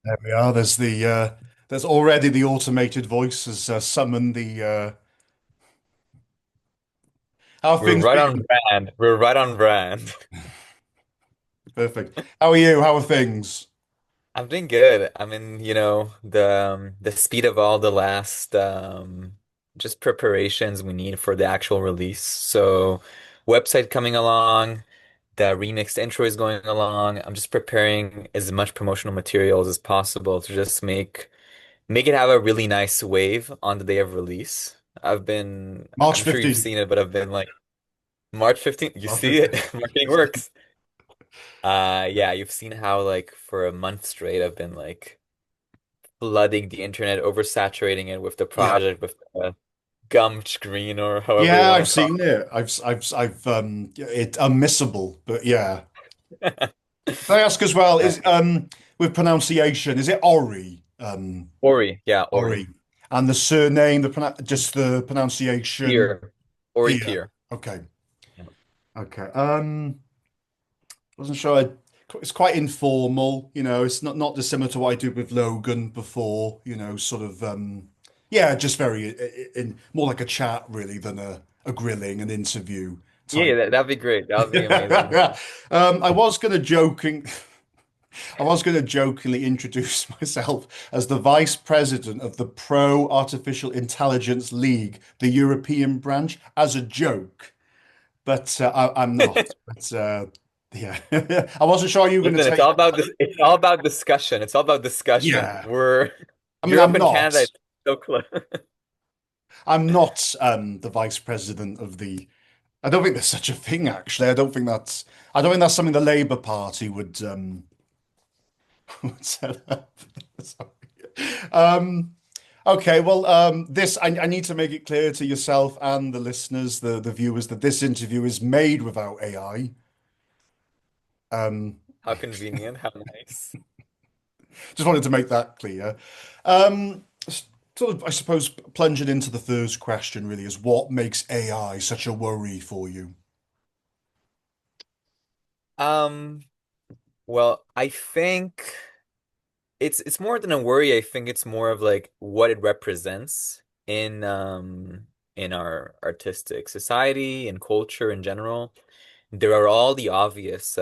There we are. There's already the automated voice has summoned the how have We're things right on been? brand. We're right on brand. Perfect. How are you? How are things? I'm doing good. I'm in, the speed of all the last just preparations we need for the actual release. So, website coming along, the remixed intro is going along. I'm just preparing as much promotional materials as possible to just make it have a really nice wave on the day of release. March I'm sure you've 15th. seen it, but I've been like March 15th. You March see it? 15th. Marketing works. Yeah, you've seen how like for a month straight I've been like flooding the internet, oversaturating it with the Yeah. project, with the gum screen or however you Yeah, want I've to call seen it. I've it's unmissable, but yeah. it. Can I ask as well, Uh, is with pronunciation, is it Ori? Ori, yeah, Ori. Ori. And the surname, just the pronunciation Peer. Ori here. Peer. Okay. Yeah. Okay. Wasn't sure. It's quite informal, It's not dissimilar to what I did with Logan before, sort of. Yeah, just very in more like a chat really than a grilling, an interview Yeah, type. that'd be great. That would be amazing. Yeah. I was gonna joking. I was going to jokingly introduce myself as the vice president of the Pro Artificial Intelligence League, the European branch, as a joke, but I'm not. But yeah, I wasn't sure you were going to Listen, it's take all that. about this. It's all about discussion. It's all about discussion. Yeah, We're I mean, Europe and Canada. It's so close. I'm not the vice president of the. I don't think there's such a thing, actually. I don't think that's something the Labour Party would set up. Sorry. Um, okay, well, I need to make it clear to yourself and the listeners, the viewers, that this interview is made without AI. Um, How convenient. How nice. just wanted to make that clear. Um, Sort of, I suppose, plunging into the first question really is what makes AI such a worry for you? Um, well, I think it's more than a worry. I think it's more of like what it represents in our artistic society and culture in general. There are all the obvious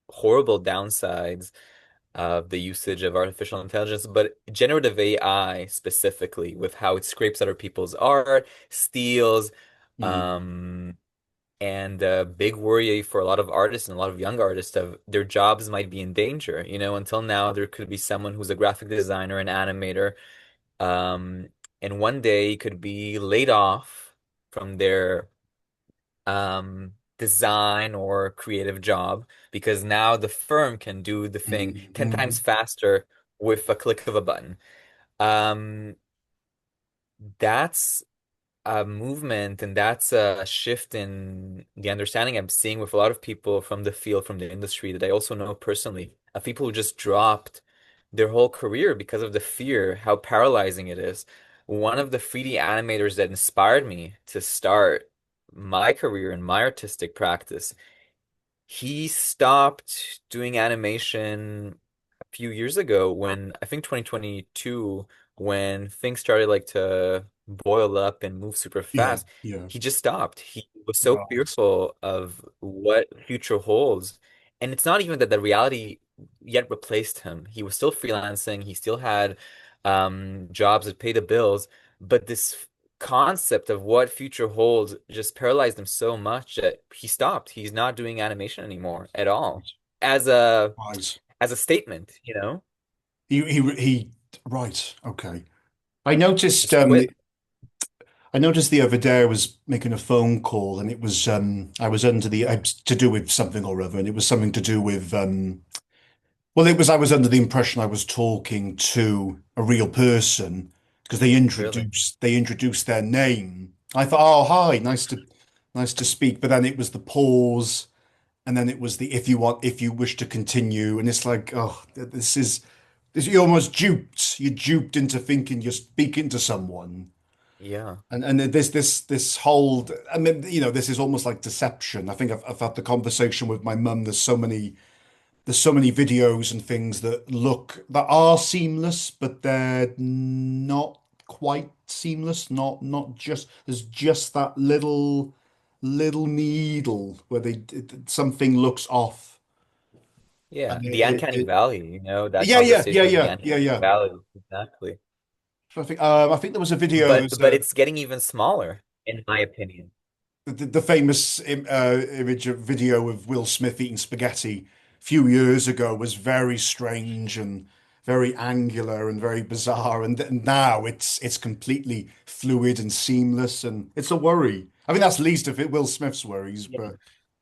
horrible downsides of the usage of artificial intelligence, but generative AI specifically with how it scrapes other people's art, steals, Mm, um, and a big worry for a lot of artists and a lot of young artists of their jobs might be in danger. Until now, there could be someone who's a graphic designer, an animator, um, and one day could be laid off from their design or creative job because now the firm can do the thing 10 times mm, faster with a click of a button. Um, that's a movement and that's a shift in the understanding I'm seeing with a lot of people from the field, from the industry that I also know personally, of people who just dropped their whole career because of the fear, how paralyzing it is. One of the 3D animators that inspired me to start my career in my artistic practice, he stopped doing animation a few years ago when I think 2022, when things started like to boil up and move super yeah, fast. yeah, He just stopped. He was so right. fearful of what future holds. And it's not even that the reality yet replaced him. He was still freelancing. He still had jobs that pay the bills, but this concept of what future holds just paralyzed him so much that he stopped. He's not doing animation anymore at all. As a Right. as a statement, you know? Right. Okay. I noticed Just um quit. I noticed the other day I was making a phone call and it was I was under the to do with something or other and it was something to do with well it was I was under the impression I was talking to a real person because Really? they introduced their name. I thought, oh hi, nice to speak, but then it was the pause and then it was the if you wish to continue and it's like, oh, you're almost you're duped into thinking you're speaking to someone. Yeah. And this whole, I mean, this is almost like deception. I think I've had the conversation with my mum. There's so many there's so many videos and things that are seamless, but they're not quite seamless. Not just there's just that little needle where something looks off, Yeah, and the uncanny valley, that yeah, conversation of the yeah, yeah, uncanny yeah. valley, exactly. So I think there was a video. There But was but it's getting even smaller, in my opinion. the famous image of video of Will Smith eating spaghetti a few years ago was very strange and very angular and very bizarre, and now it's completely fluid and seamless, and it's a worry. I mean, that's least of it Will Smith's worries, Yeah,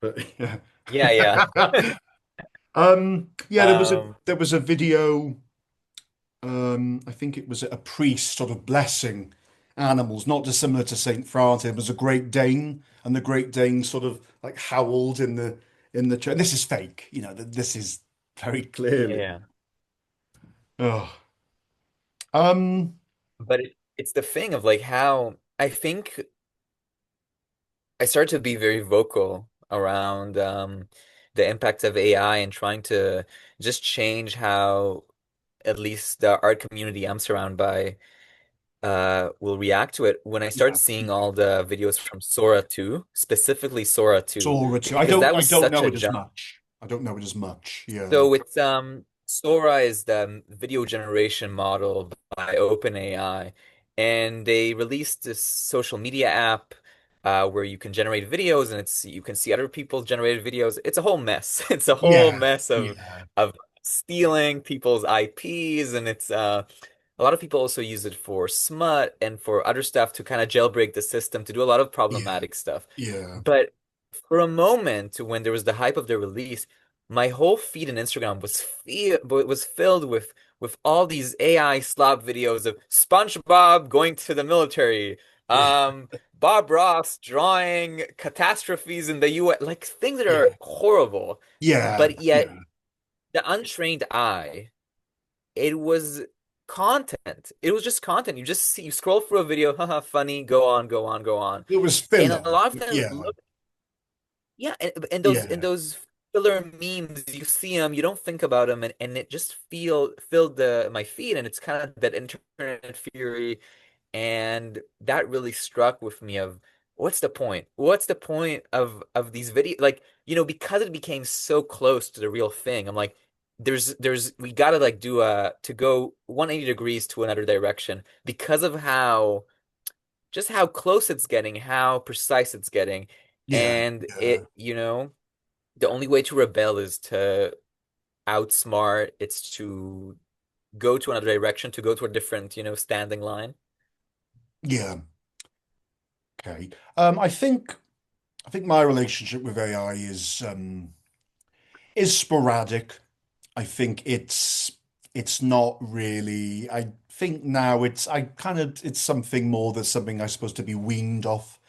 but yeah. yeah, yeah. Yeah, Um, there was a video. I think it was a priest sort of blessing animals, not dissimilar to Saint Francis. It was a Great Dane, and the Great Dane sort of like howled in the church. This is fake, this is very clearly. yeah. Oh. Um, But it's the thing of like how I think I started to be very vocal around the impact of AI and trying to just change how at least the art community I'm surrounded by will react to it when I start yeah, seeing all the videos from Sora 2, specifically Sora 2, Sora too. because that I was don't such know a it as jump. much. I don't know it as much. Yeah. So it's Sora is the video generation model by OpenAI, and they released this social media app where you can generate videos, and it's you can see other people generated videos. It's a whole mess. It's a whole Yeah. mess Yeah. of stealing people's IPs, and it's a lot of people also use it for smut and for other stuff to kind of jailbreak the system to do a lot of Yeah. problematic stuff. Yeah. But for a moment, when there was the hype of their release, my whole feed in Instagram was filled with all these AI slop videos of SpongeBob going to the military, Yeah. Bob Ross drawing catastrophes in the US, like things that Yeah. are horrible. Yeah. But yet, Yeah. the untrained eye, it was content. It was just content. You just see, you scroll through a video, haha, funny, go on, go on, go on. It was And a filler. lot of times, Yeah. yeah, and Yeah. those filler memes, you see them, you don't think about them, and it just filled the my feed, and it's kind of that internet fury, and that really struck with me of what's the point? What's the point of these videos? Like, because it became so close to the real thing, I'm like, there's we gotta like do a to go 180 degrees to another direction because of how just how close it's getting, how precise it's getting. Yeah. And Yeah. the only way to rebel is to outsmart, it's to go to another direction, to go to a different, standing line. Yeah. Okay. I think my relationship with AI is sporadic. I think it's not really. I think now it's something more than something I'm supposed to be weaned off,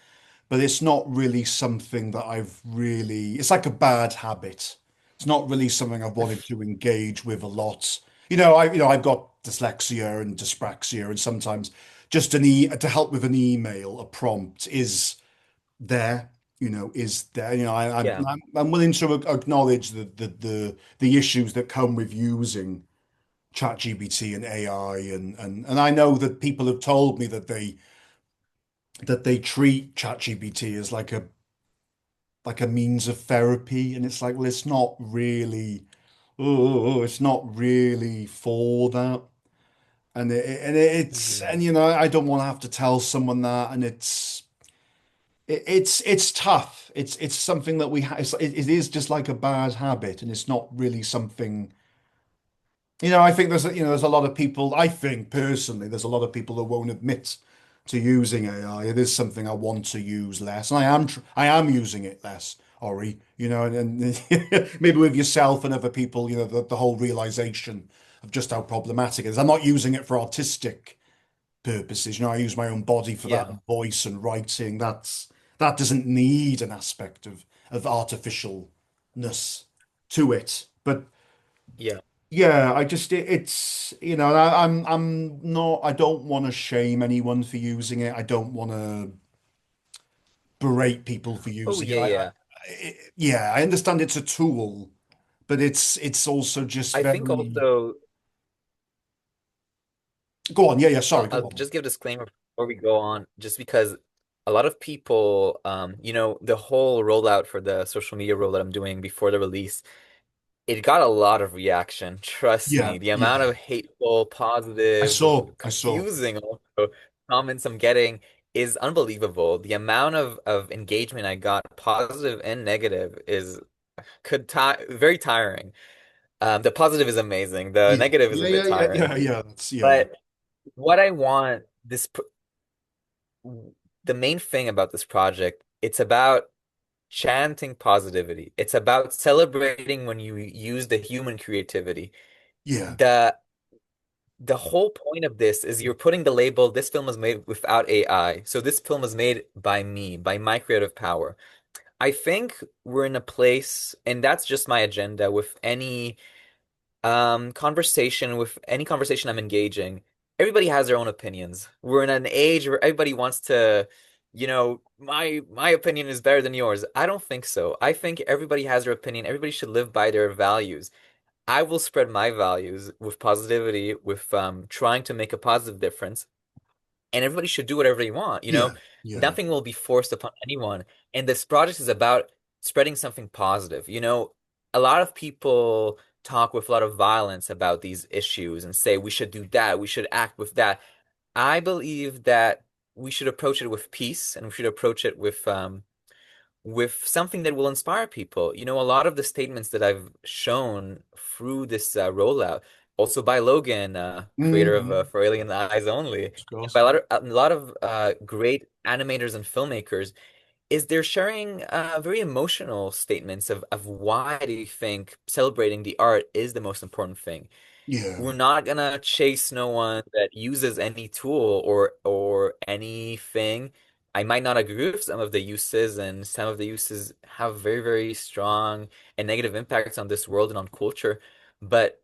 but it's not really something that I've really. It's like a bad habit. It's not really something I've wanted to engage with a lot. I've got dyslexia and dyspraxia, and sometimes just to help with an email, a prompt is there. Yeah. I'm willing to acknowledge the issues that come with using ChatGPT and AI, and I know that people have told me that they treat ChatGPT as like a means of therapy, and it's like, well, it's not really. Oh, it's not really for that. And Hmm. I don't want to have to tell someone that, and it's tough. It's something that we have. It is just like a bad habit, and it's not really something. I think there's a lot of people. I think personally, there's a lot of people that won't admit to using AI. It is something I want to use less, and I am using it less, Ori. And maybe with yourself and other people, the whole realization of just how problematic it is. I'm not using it for artistic purposes. I use my own body for that, Yeah. and voice and writing. That doesn't need an aspect of artificialness to it. But Yeah. yeah, it's I'm not. I don't want to shame anyone for using it. I don't want to berate people for Oh, using it. yeah, yeah. Yeah, I understand it's a tool, but it's also just I think very. also Go on. Yeah, yeah. Sorry. Go I'll on. just give a disclaimer before we go on, just because a lot of people, the whole rollout for the social media rollout I'm doing before the release, it got a lot of reaction. Trust Yeah, me, the amount yeah. of hateful, I positive, saw. I saw. confusing also comments I'm getting is unbelievable. The amount of engagement I got, positive and negative, is could ti very tiring. The positive is amazing. The Yeah, negative is yeah, a yeah, bit yeah, tiring. yeah, yeah. That's yeah, But what I want the main thing about this project, it's about chanting positivity. It's about celebrating when you use the human creativity. yeah, The the whole point of this is you're putting the label, this film was made without AI. So this film was made by me, by my creative power. I think we're in a place, and that's just my agenda with any any conversation I'm engaging, everybody has their own opinions. We're in an age where everybody wants to, my opinion is better than yours. I don't think so. I think everybody has their opinion. Everybody should live by their values. I will spread my values with positivity, with trying to make a positive difference, and everybody should do whatever they want, yeah, yeah, nothing will be forced upon anyone. And this project is about spreading something positive. A lot of people talk with a lot of violence about these issues and say we should do that, we should act with that. I believe that we should approach it with peace, and we should approach it with something that will inspire people. A lot of the statements that I've shown through this rollout, also by Logan, creator of mm-hmm. For Alien Eyes Only, Of and course. by a lot of great animators and filmmakers, is they're sharing very emotional statements of why they think celebrating the art is the most important thing. Yeah, We're not gonna chase no one that uses any tool or anything. I might not agree with some of the uses, and some of the uses have very, very strong and negative impacts on this world and on culture. But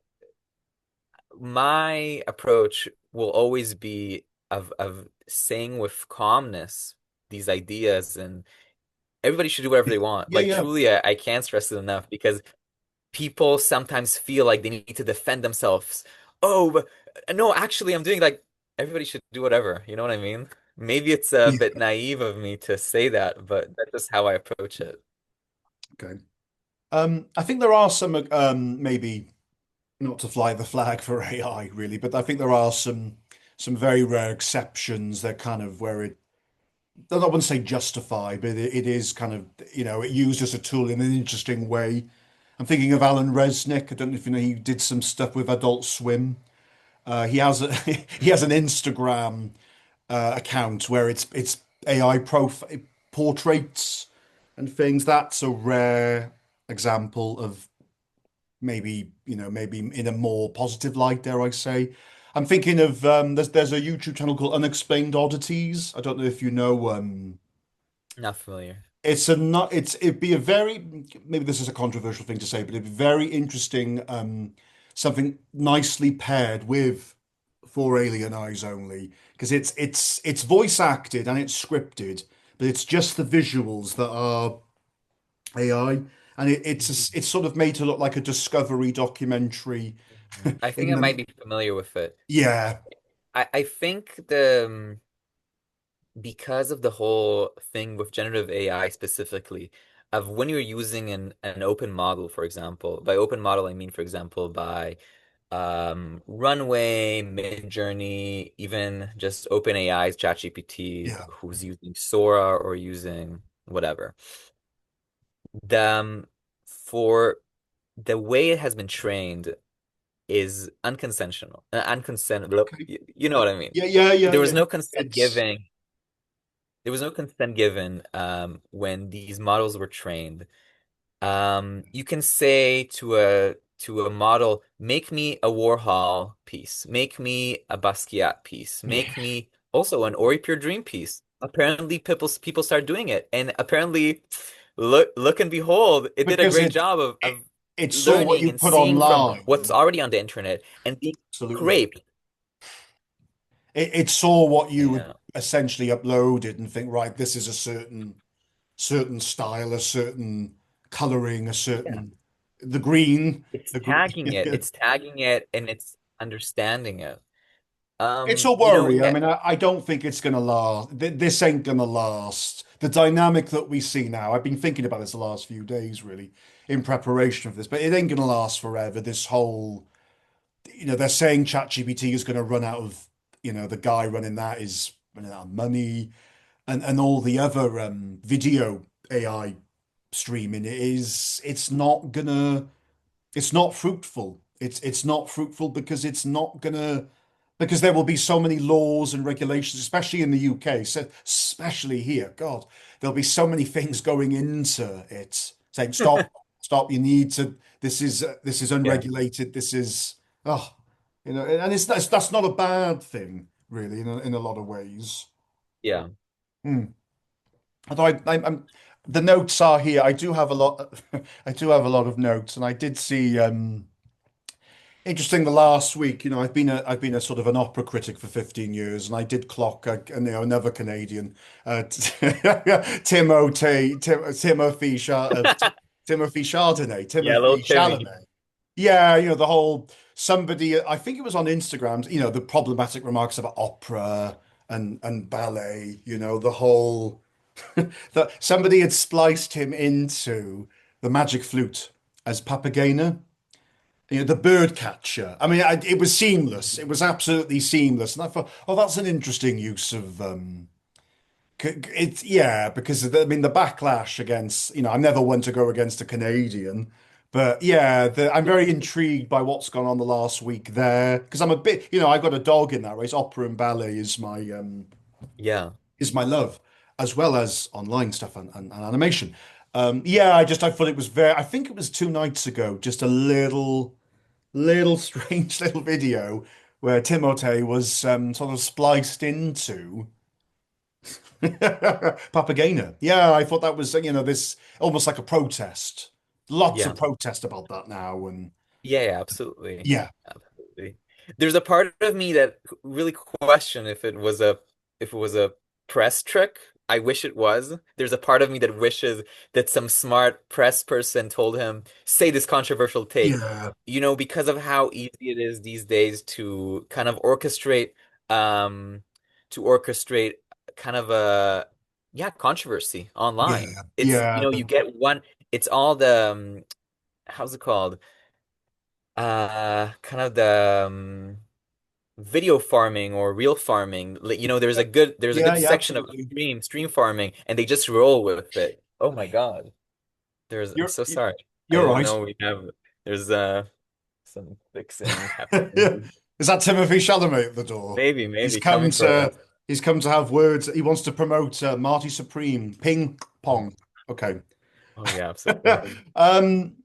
my approach will always be of saying with calmness these ideas, and everybody should do whatever they want. yeah, Like yeah, truly, I can't stress it enough, because people sometimes feel like they need to defend themselves. Oh, but no, actually, I'm doing like everybody should do whatever. You know what I mean? Maybe it's a yeah. bit naive of me to say that, but that's just how I approach it. Okay. I think there are some maybe not to fly the flag for AI really, but I think there are some very rare exceptions that kind of where I wouldn't say justify, but it is kind of, it used as a tool in an interesting way. I'm thinking of Alan Resnick. I don't know if you know, he did some stuff with Adult Swim. He has a he has an Instagram account where it's AI portraits and things. That's a rare example of maybe in a more positive light, dare I say. I'm thinking of there's a YouTube channel called Unexplained Oddities. I don't know if you know. Not familiar. It's a not it'd be a very maybe this is a controversial thing to say, but it'd be very interesting. Something nicely paired with For Alien Eyes Only, because it's voice acted and it's scripted, but it's just the visuals that are AI, and Mhm. it's sort of made to look like a discovery documentary. I think In I the might be familiar with it. Yeah, I think the because of the whole thing with generative AI specifically, of when you're using an open model, for example. By open model, I mean, for example, by Runway, Midjourney, even just OpenAI's ChatGPT, yeah, who's using Sora or using whatever. The for the way it has been trained is unconsensual, okay, you know what I mean. yeah, yeah, yeah, There was yeah. no consent It's given. There was no consent given when these models were trained. You can say to a model, make me a Warhol piece, make me a Basquiat piece, Yeah, make me also an Ori Peer Dream piece. Apparently, people start doing it, and apparently, look and behold, it did a because great job of it of it saw what learning you and put seeing from what's online. already on the internet and being Absolutely, scraped. it saw what you would Yeah. essentially uploaded and think, right, this is a certain style, a certain coloring, a Yeah. certain. the green, It's the green. tagging it. It's tagging it and it's understanding it. It's a You know, worry. I mean, I don't think it's going to last. This ain't going to last. The dynamic that we see now, I've been thinking about this the last few days, really, in preparation for this, but it ain't going to last forever. This whole, they're saying ChatGPT is going to run out of, the guy running that is running out of money, and all the other video AI streaming it's not gonna, it's not fruitful. It's not fruitful because it's not gonna, because there will be so many laws and regulations, especially in the UK, so especially here. God, there'll be so many things going into it saying stop, stop. You need to. This is yeah, unregulated. This is oh, and that's not a bad thing, really, in a lot of ways. yeah. Hmm. Although the notes are here. I do have a lot. I do have a lot of notes, and I did see. Interesting. The last week, I've been a sort of an opera critic for 15 years, and I did clock another Canadian, Timothy Chardonnay, Yellow Timothy Timmy. Chalamet. Yeah, the whole somebody. I think it was on Instagram. The problematic remarks about opera and ballet. The whole that somebody had spliced him into the magic flute as Papagena, the bird catcher. I mean, it was seamless. It was absolutely seamless. And I thought, oh, that's an interesting use of it's yeah, because the backlash against, I'm never one to go against a Canadian, but yeah, I'm very intrigued by what's gone on the last week there because I'm a bit, I've got a dog in that race. Opera and ballet Yeah, is my love, as well as online stuff and animation. Yeah, I thought it was very. I think it was 2 nights ago, just a little strange little video where Timothée was sort of spliced into Papagena. Yeah, I thought that was this almost like a protest. Lots of yeah. protest about that now, and Yeah, yeah, absolutely. yeah, Absolutely. There's a part of me that really question if it was a press trick. I wish it was. There's a part of me that wishes that some smart press person told him, say this controversial take. yeah, Because of how easy it is these days to kind of um orchestrate kind of a yeah, controversy online. yeah, It's yeah, you get one, it's all the how's it called? Kind of the video farming or real farming. There's a yeah, good yeah, section of absolutely. stream farming, and they just roll with it. Oh my God. I'm You're so sorry. I you're didn't right. know there's some fixing happening. Is that Timothy Chalamet at the door? He's Maybe come coming for to us. he's come to have words. He wants to promote Marty Supreme ping Oh, pong. Okay. oh yeah, absolutely.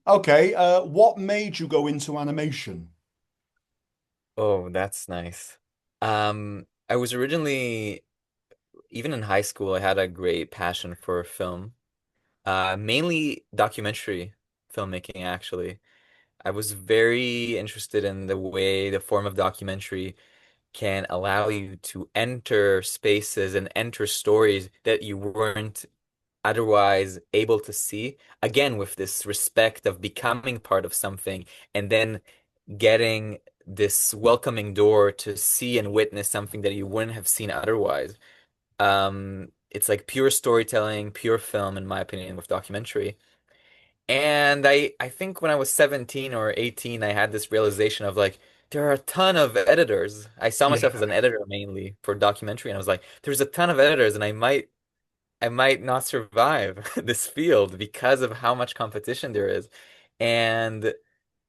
Okay. What made you go into animation? Oh, that's nice. I was originally, even in high school, I had a great passion for film. Mainly documentary filmmaking, actually. I was very interested in the way the form of documentary can allow you to enter spaces and enter stories that you weren't otherwise able to see. Again, with this respect of becoming part of something and then getting this welcoming door to see and witness something that you wouldn't have seen otherwise. It's like pure storytelling, pure film, in my opinion, with documentary. And I think when I was 17 or 18, I had this realization of like, there are a ton of editors. I saw myself as Yeah, an editor mainly for documentary, and I was like, there's a ton of editors, and I might not survive this field because of how much competition there is. And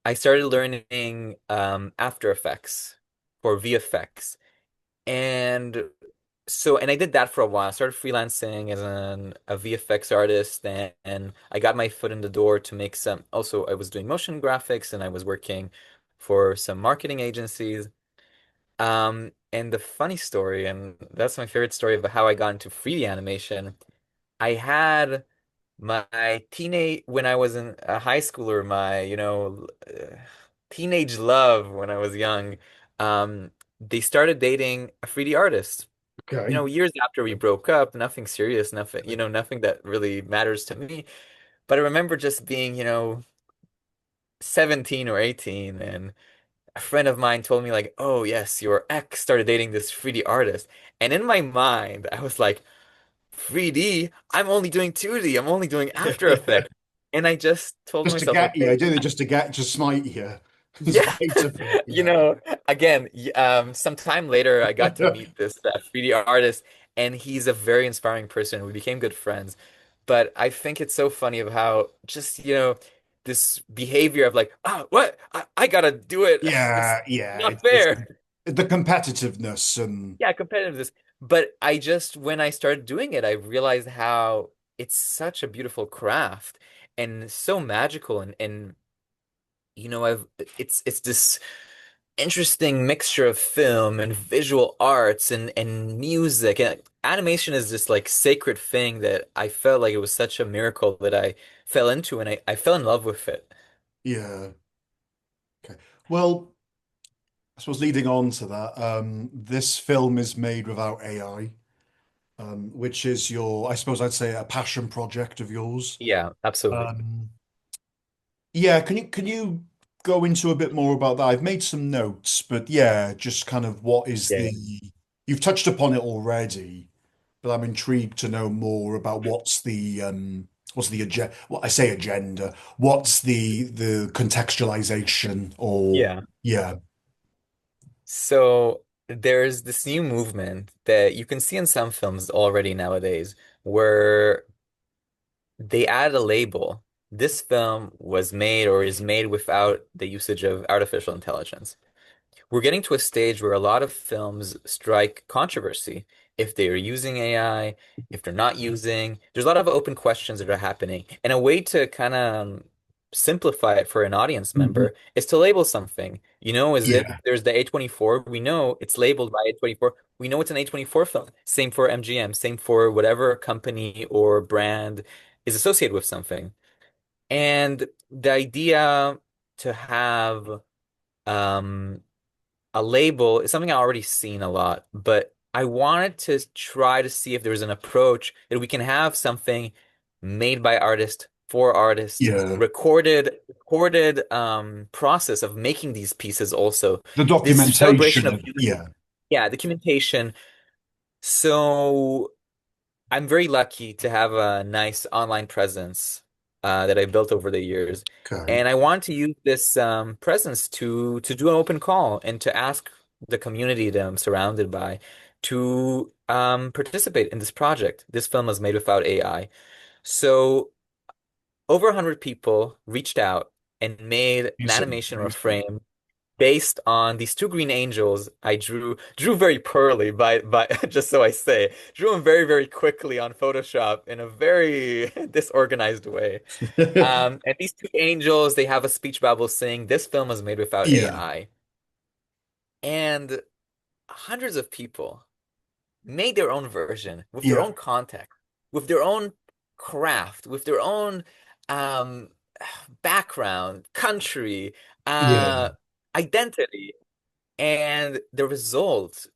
I started learning After Effects for VFX. And and I did that for a while. I started freelancing as a VFX artist, and I got my foot in the door to make some. Also, I was doing motion graphics and I was working for some marketing agencies. And the funny story, and that's my favorite story of how I got into 3D animation. I had my teenage when I was in a high schooler, my teenage love when I was young. They started dating a 3D artist. okay. Years after we broke up, nothing serious, nothing that really matters to me. But I remember just being, 17 or 18, and a friend of mine told me like, "Oh yes, your ex started dating this 3D artist." And in my mind, I was like, "3D? I'm only doing 2D. I'm only doing After Effects." And I just told Just to myself, get you, I "Okay, did it just to get to smite you. yeah." Spite of it, You yeah. know, again, some time later, I got to meet this 3D artist, and he's a very inspiring person. We became good friends. But I think it's so funny of how just, this behavior of like, oh, what? I gotta do it. It's Yeah, yeah. not It's fair. the competitiveness and Yeah, competitiveness. But I just, when I started doing it, I realized how it's such a beautiful craft and so magical and I've it's this interesting mixture of film and visual arts and music and animation is this like sacred thing that I felt like it was such a miracle that I fell into and I fell in love with it. yeah. Okay. Well, I suppose leading on to that, this film is made without AI, which is I suppose I'd say a passion project of yours. Yeah, absolutely. Um, yeah, can you go into a bit more about that? I've made some notes, but yeah, just kind of what is Yeah. you've touched upon it already, but I'm intrigued to know more about what's the agenda, well, I say agenda, what's the contextualization or Yeah. yeah, So there's this new movement that you can see in some films already nowadays where they add a label. This film was made or is made without the usage of artificial intelligence. We're getting to a stage where a lot of films strike controversy. If they are using AI, if they're not using, there's a lot of open questions that are happening. And a way to kind of simplify it for an audience Mhm. member is to label something. As if Yeah, there's the A24, we know it's labeled by A24. We know it's an A24 film. Same for MGM, same for whatever company or brand is associated with something. And the idea to have um a label is something I already seen a lot, but I wanted to try to see if there was an approach that we can have something made by artists for artists, yeah. recorded process of making these pieces also. The This celebration documentation of of yeah, yeah, documentation. So I'm very lucky to have a nice online presence that I built over the years, okay, and I want to use this presence to do an open call and to ask the community that I'm surrounded by to participate in this project. This film was made without AI, so over 100 people reached out and made an amazing, animation or a amazing. frame based on these two green angels I drew very poorly by just so I say drew them very very quickly on Photoshop in a very disorganized way. And these two angels, they have a speech bubble saying this film was made without Yeah, AI, and hundreds of people made their own version with their yeah, own context, with their own craft, with their own um background, country, yeah, uh identity. And the result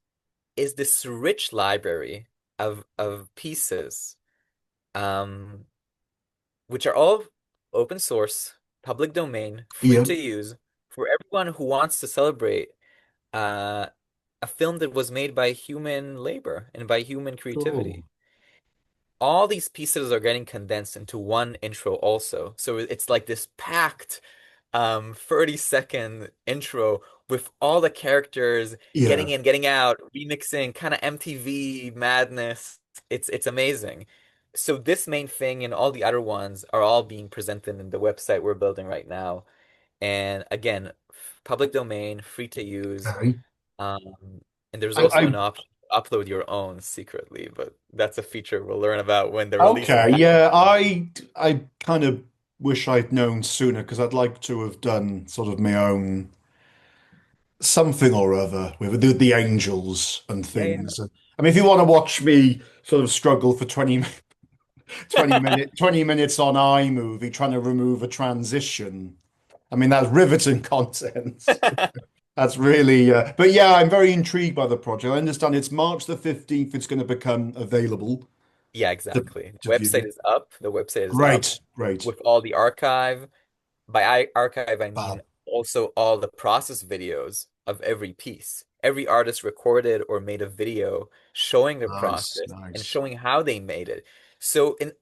is this rich library of pieces, um, which are all open source, public domain, free yeah. to use for everyone who wants to celebrate uh, a film that was made by human labor and by human Cool. creativity. All these pieces are getting condensed into one intro also. So it's like this packed 30-second intro with all the characters Yeah. getting in, getting out, remixing, kind of MTV madness. It's amazing. So this main thing and all the other ones are all being presented in the website we're building right now. And again, public domain, free to use. Okay. Um, and there's I, also an option to upload your own secretly, but that's a feature we'll learn about when the release is okay. happening. Yeah. I kind of wish I'd known sooner because I'd like to have done sort of my own something or other with the angels and Yeah, things. I mean, if you want to watch me sort of struggle for 20 minutes on iMovie trying to remove a transition, I mean, that's riveting content. yeah. That's really, but yeah, I'm very intrigued by the project. I understand it's March the 15th, it's going to become available Yeah, to, exactly. to The website view. is up. The website is up Great, great. with all the archive. By archive, I mean Fab. also all the process videos of every piece. Every artist recorded or made a video showing the Nice, process and nice. showing how they made it. So, in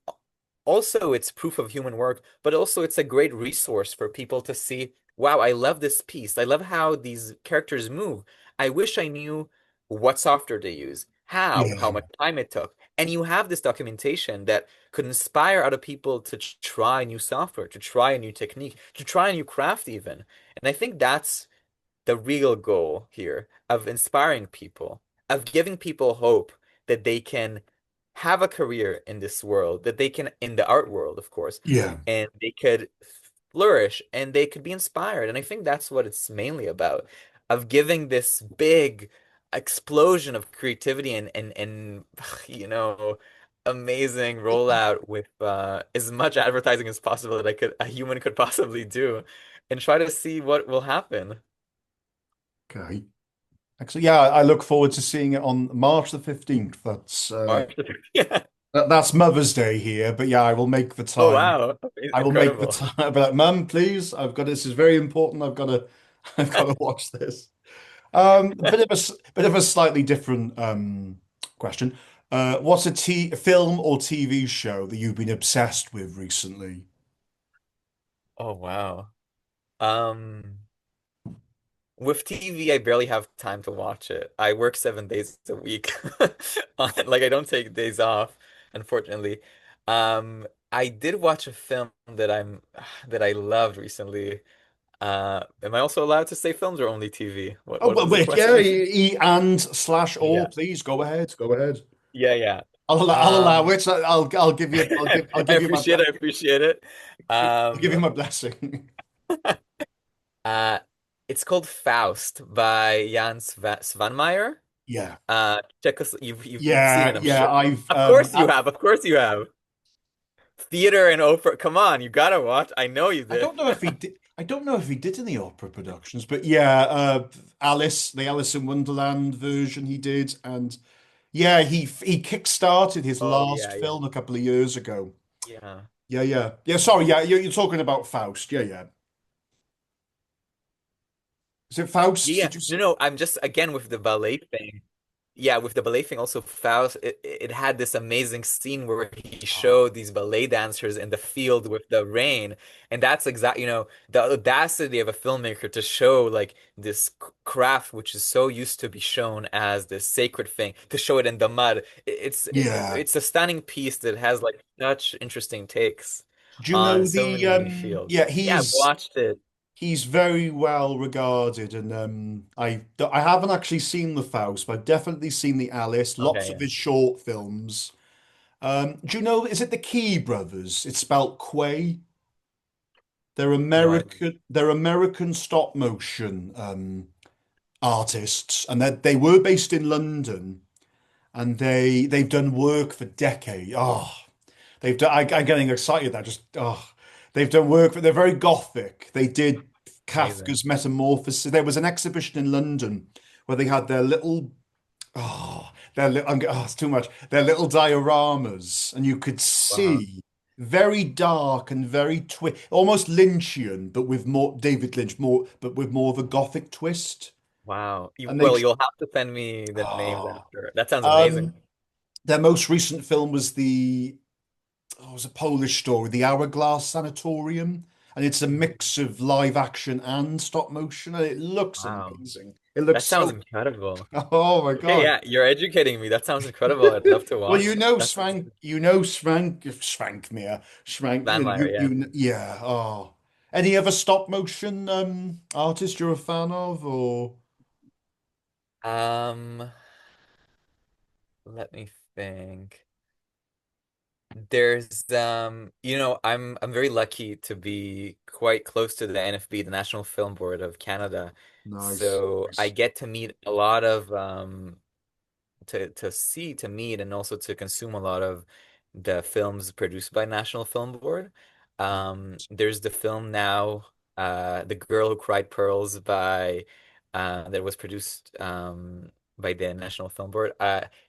also it's proof of human work, but also it's a great resource for people to see, wow, I love this piece. I love how these characters move. I wish I knew what software to use, how Yeah, much time it took. And you have this documentation that could inspire other people to try new software, to try a new technique, to try a new craft even. And I think that's the real goal here of inspiring people, of giving people hope that they can have a career in this world, that they can, in the art world, of course, yeah, and they could flourish and they could be inspired. And I think that's what it's mainly about, of giving this big explosion of creativity and amazing rollout with as much advertising as possible that a human could possibly do and try to see what will happen. okay. Excellent. Yeah, I look forward to seeing it on March the 15th. March. Yeah. That's Mother's Day here, but yeah, I will make the Oh time. wow. I will make the Incredible. time. I'll be like, Mum, please, this is very important. I've got to, I've got to watch this. A bit of bit of a slightly different question. What's a t film or TV show that you've been obsessed with recently? Oh wow. Um, with TV, I barely have time to watch it. I work 7 days a week. Like I don't take days off, unfortunately. I did watch a film that I loved recently. Am I also allowed to say films or only TV? What Oh, what well, was the wait, yeah, question? E and slash or, Yeah. please go ahead, go ahead. Yeah, yeah. I'll allow Um, it. I'll I give you appreciate it. I appreciate it. I'll give Um, you my blessing. uh, it's called Faust by Jan Svanmeier. Yeah, You've seen it, I'm yeah. sure. Of course you I, have. Of course you have. Theater and opera. Come on, you gotta watch. I know you I did. don't know if he did. I don't know if he did any opera productions, but yeah, the Alice in Wonderland version he did, and yeah, he kick-started his Oh last yeah, yeah, film a couple of years ago. yeah, Yeah. Sorry, yeah, you're talking about Faust. Yeah. Is it Faust? yeah. Did you say? No, no. I'm just again with the ballet thing. Yeah, with the ballet thing, also Faust, it had this amazing scene where he Oh, showed these ballet dancers in the field with the rain, and that's exactly, the audacity of a filmmaker to show like this craft, which is so used to be shown as this sacred thing, to show it in the mud. yeah. It's a stunning piece that has like such interesting takes Do you on know so the many fields. yeah, Yeah, I've watched it. he's very well regarded, and I haven't actually seen the Faust, but I've definitely seen the Alice, lots Okay, of yeah. his short films. Do you know, is it the Key brothers? It's spelled Quay. No, I don't. They're American stop motion artists, and they were based in London, and they've done work for decades. Oh, I'm getting excited. They've done work, but they're very gothic. They did Amazing. Kafka's Metamorphosis. There was an exhibition in London where they had their little it's too much. They're little dioramas, and you could Wow. see very dark and very almost Lynchian, but with more David Lynch, but with more of a gothic twist. Wow. And they, Well, you'll have to send me the names oh, after. That sounds amazing. um, their most recent film was it was a Polish story, The Hourglass Sanatorium, and it's a mix of live action and stop motion, and it looks Wow. amazing. It looks That sounds so. incredible. Oh my Okay, God. yeah, you're educating me. That sounds incredible. I'd love to Well, watch it. That's Švankmajer, Švank, Van Meyer, yeah. yeah. Oh, any other stop motion artist you're a fan of, or Um, Let me think. There's I'm very lucky to be quite close to the NFB, the National Film Board of Canada. nice, So I nice. get to meet a lot of to meet and also to consume a lot of the films produced by National Film Board. There's the film now, The Girl Who Cried Pearls that was produced by the National Film Board.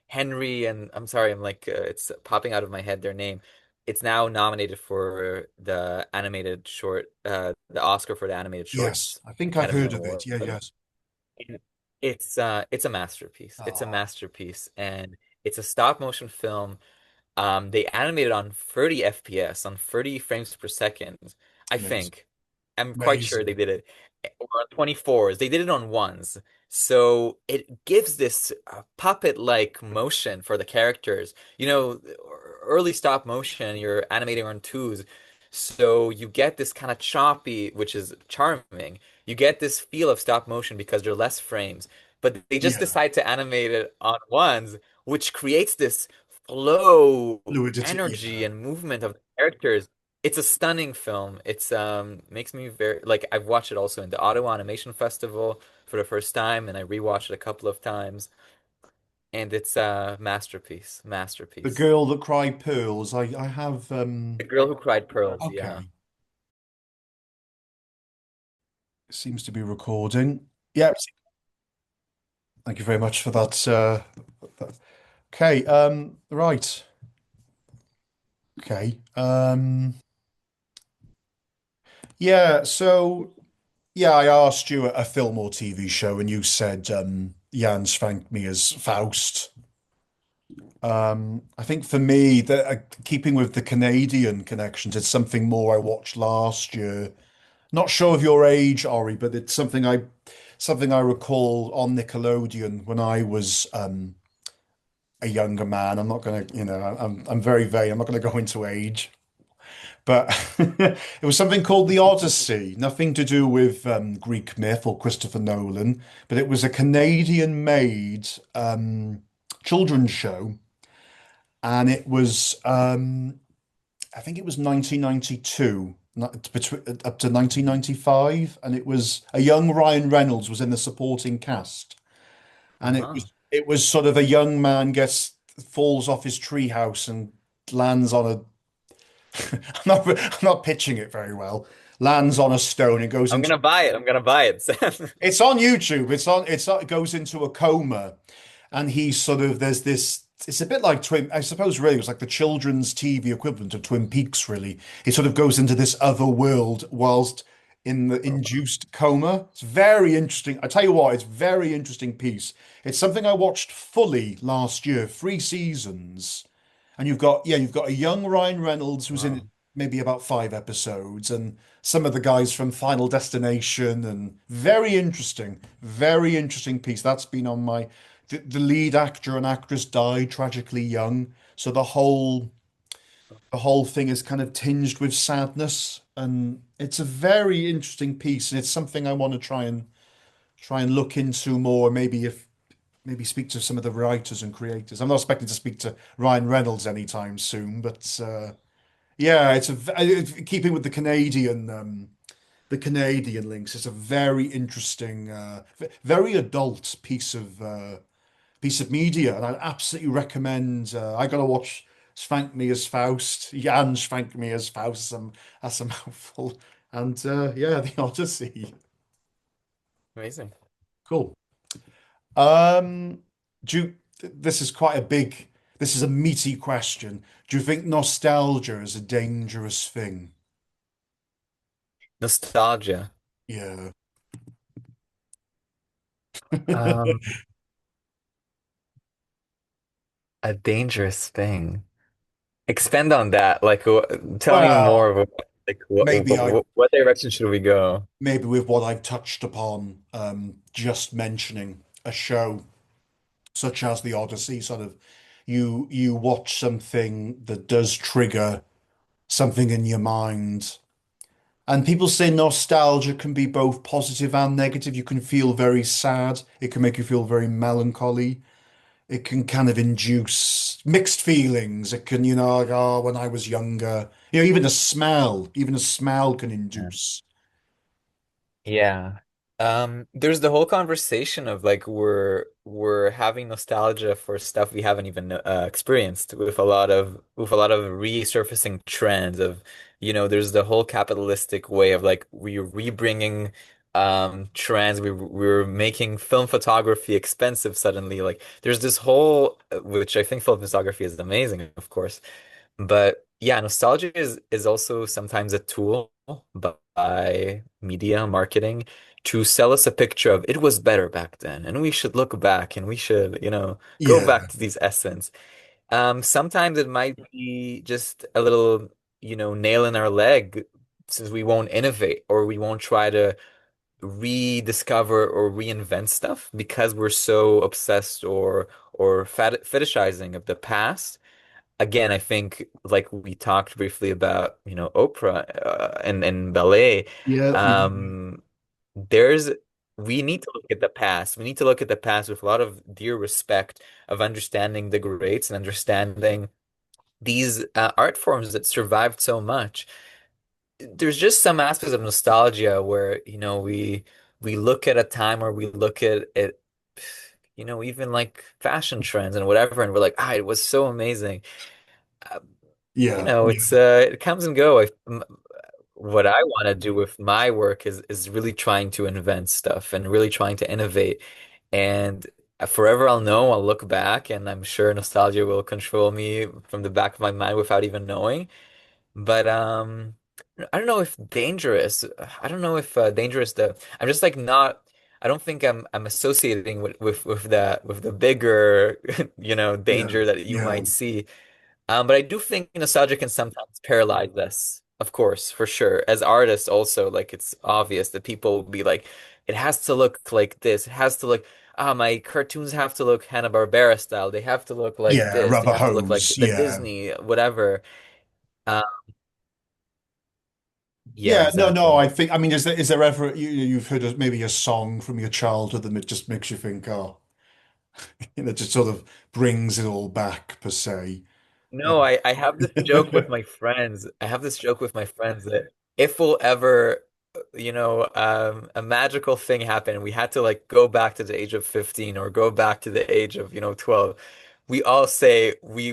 Henry and I'm sorry, I'm like it's popping out of my head their name. it's now nominated for the animated short, the Oscar for the animated Yes, shorts I think I've Academy heard of it. Award. Yeah, yes. It's a masterpiece. It's a Oh, masterpiece, and it's a stop motion film. They animated on 30 FPS, on 30 frames per second, I amazing. think. I'm quite sure they Amazing. did it. Or on 24s. They did it on ones. So it gives this puppet-like motion for the characters. Early stop motion, you're animating on twos. So you get this kind of choppy, which is charming. You get this feel of stop motion because there are less frames. But they just Yeah, decide to animate it on ones, which creates this flow, fluidity. energy, Yeah. and movement of the characters. It's a stunning film. It's makes me very like I've watched it also in the Ottawa Animation Festival for the first time, and I rewatched it a couple of times, and it's a masterpiece, The masterpiece. Girl That Cried Pearls. I have The Girl Who Cried Pearls, yeah. okay. Seems to be recording. Yeah. Thank you very much for that. Okay. Right. Okay. Yeah. So yeah, I asked you a film or TV show, and you said Jan Švankmajer's Faust. I think for me, that keeping with the Canadian connections, it's something more I watched last year. Not sure of your age, Ori, but it's something I recall on Nickelodeon when I was a younger man. I'm not gonna, I'm very vain. I'm not gonna go into age, but it was something called the Odyssey. Nothing to do with Greek myth or Christopher Nolan, but it was a Canadian-made children's show, and it was I think it was 1992, between up to 1995, and it was a young Ryan Reynolds was in the supporting cast, and it Uh-huh. was sort of a young man gets falls off his treehouse and lands on a I'm not pitching it very well. Lands on a stone and goes I'm into gonna buy it. I'm gonna buy it. it's on YouTube. It goes into a coma, and he's sort of there's this. It's a bit like Twin. I suppose really it was like the children's TV equivalent of Twin Peaks. Really, he sort of goes into this other world whilst in the induced coma. It's very interesting. I tell you what, it's very interesting piece. It's something I watched fully last year, 3 seasons. And you've got a young Ryan Reynolds who's in Wow. maybe about 5 episodes, and some of the guys from Final Destination, and very interesting piece. That's been on my the lead actor and actress died tragically young, so the whole thing is kind of tinged with sadness, and it's a very interesting piece, and it's something I want to try and look into more. Maybe speak to some of the writers and creators. I'm not expecting to speak to Ryan Reynolds anytime soon, but yeah, keeping with the Canadian links. It's a very interesting, very adult piece of media, and I absolutely recommend. I gotta watch Spank Me as Faust, Jan Spank Me as Faust. That's a mouthful, and yeah, the Odyssey. Amazing. Cool. Um, do you, this is quite a big, this is a meaty question. Do you think nostalgia is a dangerous thing? Nostalgia. Yeah. Um, a dangerous thing. Expand on that. Like, tell me more Well, of like maybe I what direction should we go? maybe with what I've touched upon, just mentioning a show such as the Odyssey, sort of you watch something that does trigger something in your mind. And people say nostalgia can be both positive and negative. You can feel very sad. It can make you feel very melancholy. It can kind of induce mixed feelings. It can, like, oh, when I was younger, even a smell can induce. Yeah. There's the whole conversation of like we're having nostalgia for stuff we haven't even experienced with a lot of resurfacing trends of there's the whole capitalistic way of like we're rebringing trends we're making film photography expensive suddenly like there's this whole which I think film photography is amazing of course but yeah, nostalgia is also sometimes a tool by media marketing to sell us a picture of it was better back then, and we should look back and we should, go Yeah, back to these essence. Sometimes it might be just a little, nail in our leg since we won't innovate or we won't try to rediscover or reinvent stuff because we're so obsessed or fetishizing of the past. Again, I think like we talked briefly about, opera and ballet. yeah, Um, there's we need to look at the past. We need to look at the past with a lot of dear respect of understanding the greats and understanding these art forms that survived so much. There's just some aspects of nostalgia where, we look at a time or we look at it, even like fashion trends and whatever, and we're like, it was so amazing. Uh, yeah, it's it comes and go. What I want to do with my work is really trying to invent stuff and really trying to innovate. And forever I'll know, I'll look back and I'm sure nostalgia will control me from the back of my mind without even knowing. But I don't know if dangerous. I don't know if dangerous the I'm just like not I don't think I'm associating with the bigger, yeah, danger that you yeah, might see. But I do think nostalgia can sometimes paralyze us, of course, for sure. As artists, also, like it's obvious that people will be like, it has to look like this. It has to look, my cartoons have to look Hanna-Barbera style. They have to look like yeah. this. They Rubber have to look like hose. the Yeah, Disney, whatever. Uh, yeah, yeah. No, no. exactly. I mean, is there ever you've heard of maybe a song from your childhood that it just makes you think, oh, just sort of brings it all back per se. No, I have this joke with my friends. I have this joke with my friends that if we'll ever, a magical thing happen, we had to like go back to the age of 15 or go back to the age of, 12. We all say we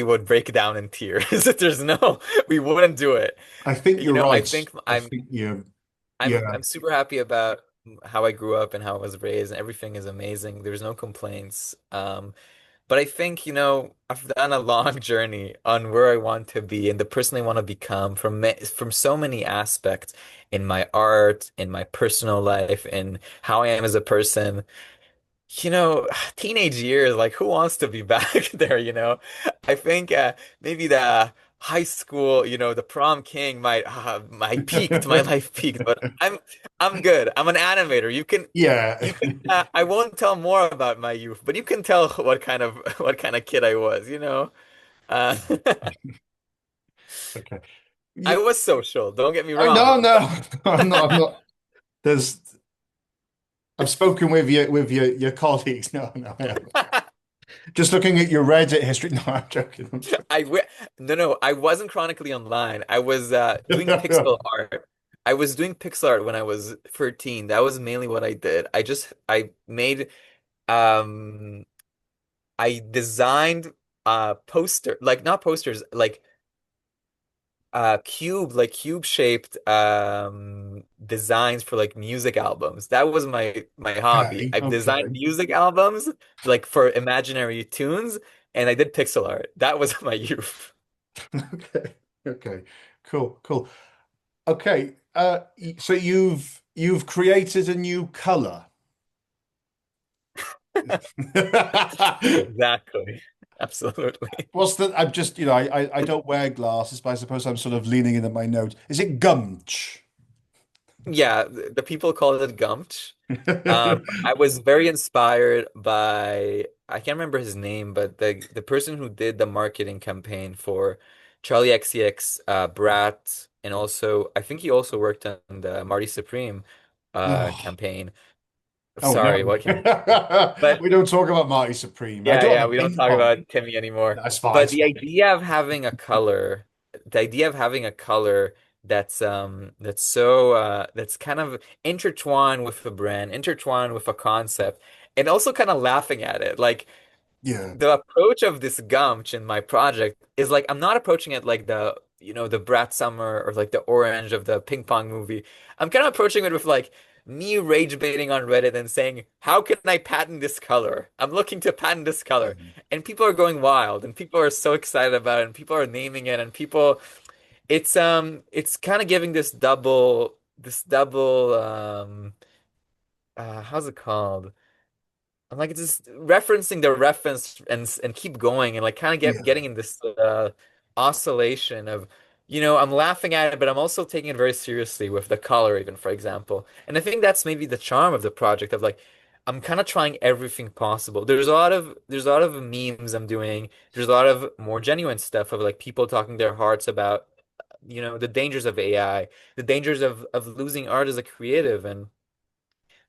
would break down in tears. There's no, we wouldn't do it. I think you're I right. think I I'm think you, I'm yeah. I'm super happy about how I grew up and how I was raised, and everything is amazing. There's no complaints. But I think, I've done a long journey on where I want to be and the person I want to become from so many aspects in my art, in my personal life, in how I am as a person. Teenage years, like who wants to be back there? I think maybe the high school, the prom king my life peaked, but I'm good. I'm an animator. Yeah. I won't tell more about my youth, but you can tell what kind of what kind of kid I was. Uh, Okay. I Yeah. was social, don't get me I no, wrong. no. I'm not. I'm not. There's. I've spoken with your colleagues. No, no, I haven't. Just looking at your Reddit history. No, I'm joking. I'm I w No, no, I wasn't chronically online. I was doing joking. pixel art. I was doing pixel art when I was 13. That was mainly what I did. I made um I designed poster like not posters like cube shaped designs for like music albums. That was my hobby. Okay. I've designed Okay. music albums like for imaginary tunes and I did pixel art. That was my youth. Okay. Okay. Cool. Cool. Okay. So you've created a new color. Exactly. Absolutely. What's the? I'm just, I don't wear glasses, but I suppose I'm sort of leaning into my notes. Is it gumch? Yeah, the people call it Gumpt. I was very inspired by I can't remember his name, but the person who did the marketing campaign for Charlie XCX, Brat, and also I think he also worked on the Marty Supreme Oh, campaign. oh no. Sorry, what can I say? But We don't talk about Marty Supreme. I yeah, do have yeah, a we don't ping talk pong. about Timmy anymore. That's fine. But It's fine. the idea of having a color that's so that's kind of intertwined with the brand, intertwined with a concept, and also kind of laughing at it. Like Yeah. the approach of this gumch in my project is like I'm not approaching it like the Brat Summer or like the orange of the ping pong movie. I'm kind of approaching it with like me rage baiting on Reddit and saying, "How can I patent this color? I'm looking to patent this color." Um, And people are going wild and people are so excited about it and people are naming it and people it's kind of giving this double how's it called? I'm like it's just referencing the reference and keep going and like kind of getting yeah. in this oscillation of I'm laughing at it but I'm also taking it very seriously with the color even for example. And I think that's maybe the charm of the project of like I'm kind of trying everything possible. There's a lot of memes I'm doing. There's a lot of more genuine stuff of like people talking their hearts about the dangers of AI, the dangers of losing art as a creative and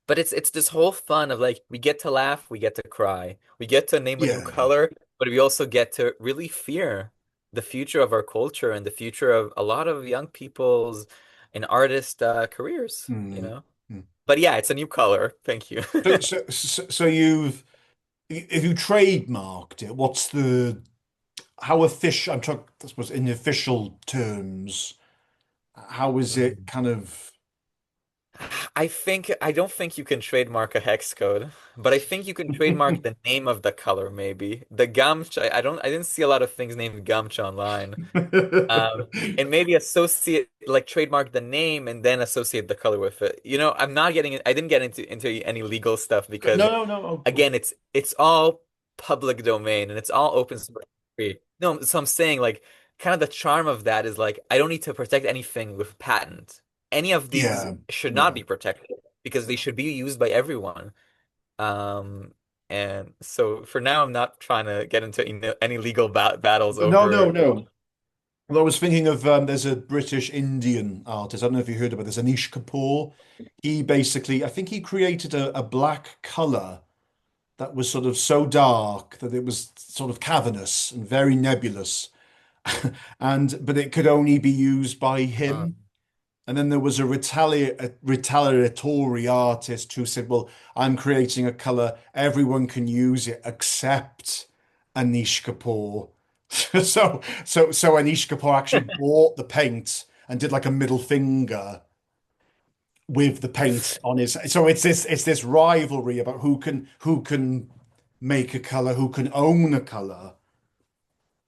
but it's this whole fun of like we get to laugh, we get to cry, we get to name a new Yeah. color, but we also get to really fear the future of our culture and the future of a lot of young people's and artist careers. Mm, mm. But yeah, it's a new color. Thank you. So you've if you trademarked it, what's the how official? I'm talking, I suppose, in official terms. How is it Mm. kind of? I don't think you can trademark a hex code, but I think you can trademark the name of the color maybe. The Gumch, I didn't see a lot of things named Gumch online. And maybe associate like trademark the name and then associate the color with it. I'm not getting I didn't get into any legal stuff because No, no, no. Oh, cool. again, it's all public domain and it's all open source free. No, so I'm saying like kind of the charm of that is like I don't need to protect anything with patent. Any of these Yeah, should not yeah. be protected because they should be used by everyone. Um, and so for now, I'm not trying to get into any legal battles No, no, over. no. Well, I was thinking of there's a British Indian artist. I don't know if you heard about this, Anish Kapoor. He basically, I think he created a black color that was sort of so dark that it was sort of cavernous and very nebulous. And but it could only be used by Uh, him. And then there was a retaliatory artist who said, "Well, I'm creating a color, everyone can use it except Anish Kapoor." So Anish Kapoor actually bought the paint and did like a middle finger with the paint on his. So it's this rivalry about who can make a color, who can own a color,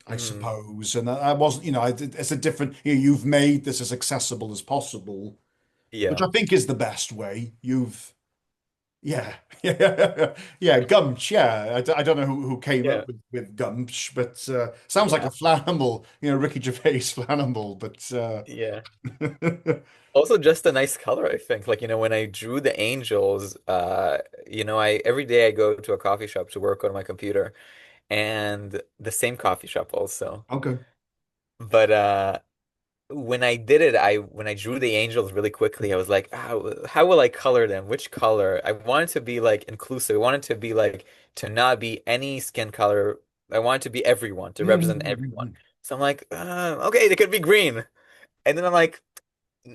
I mm, suppose. And I wasn't, it's a different. You've made this as accessible as possible, which yeah, I think is the best way. Yeah, yeah, Gumch. Yeah, I don't know who came yeah, up with Gumch, but sounds like a yeah, flannel, Ricky Gervais flannel. But yeah. Also, just a nice color, I think. Like, when I drew the angels, I every day I go to a coffee shop to work on my computer, and the same coffee shop also. okay. But when I did it, when I drew the angels really quickly, I was like, how will I color them? Which color? I wanted to be like inclusive. I wanted to be like to not be any skin color. I wanted to be everyone, to represent everyone. Mm. So I'm like, okay, they could be green. And then I'm like,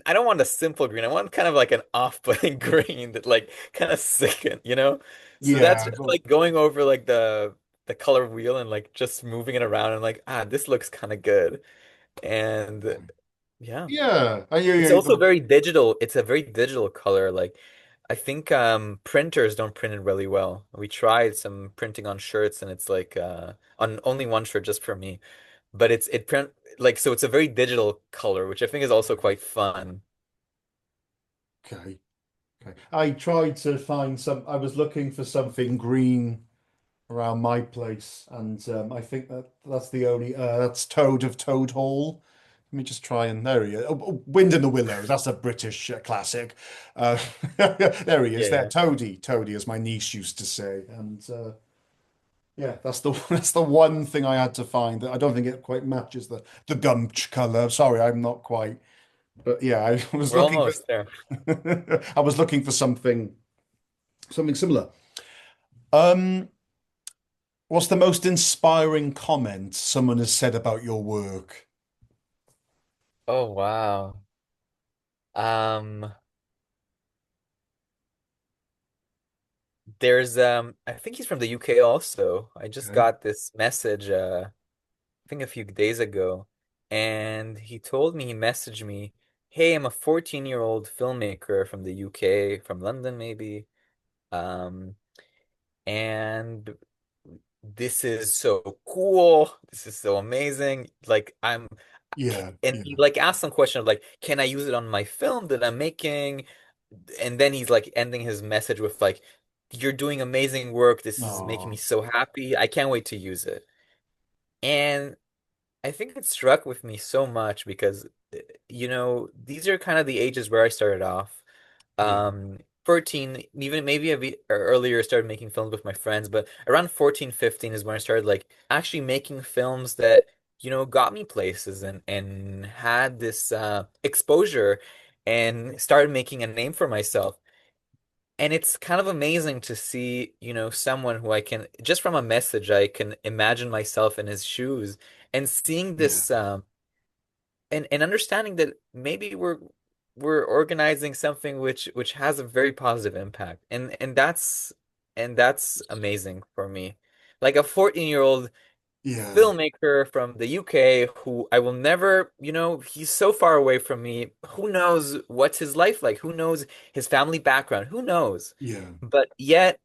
I don't want a simple green. I want kind of like an off-putting green that like kind of sicken. So that's Yeah, just like going over like the color wheel and like just moving it around and like, this looks kind of good. And yeah. yeah. It's also very digital. It's a very digital color. Like I think printers don't print it really well. We tried some printing on shirts and it's like on only one shirt just for me. But it print like so it's a very digital color, which I think is also quite fun. Okay. Okay. I tried to find some. I was looking for something green around my place, and I think that's the only. That's Toad of Toad Hall. Let me just try and there he is. Wind in the Willows. That's a British classic. Uh, there he is. There, Yeah. Toady, Toady, as my niece used to say. And yeah, that's the that's the one thing I had to find that I don't think it quite matches the Gumch color. Sorry, I'm not quite. But yeah, I was We're looking for. almost there. I was looking for something similar. Um, what's the most inspiring comment someone has said about your work? Oh wow. Um there's I think he's from the UK also. I just Okay. got this message I think a few days ago and he told me he messaged me hey, I'm a 14-year-old filmmaker from the UK, from London maybe. Um, and this is so cool. This is so amazing. Like Yeah, and yeah. he like asked some question of like, can I use it on my film that I'm making? And then he's like ending his message with like, you're doing amazing work. This is making me Oh, so happy. I can't wait to use it. And I think it struck with me so much because, these are kind of the ages where I started off. yeah, 14, even maybe a bit earlier, I started making films with my friends, but around 14, 15 is when I started like actually making films that, got me places and had this exposure and started making a name for myself. And it's kind of amazing to see, someone who I can, just from a message, I can imagine myself in his shoes and seeing yeah, this, and understanding that maybe we're organizing something which has a very positive impact. And that's amazing for me. Like a 14-year-old yeah, filmmaker from the UK who I will never, he's so far away from me. Who knows what's his life like? Who knows his family background? Who knows? yeah, But yet,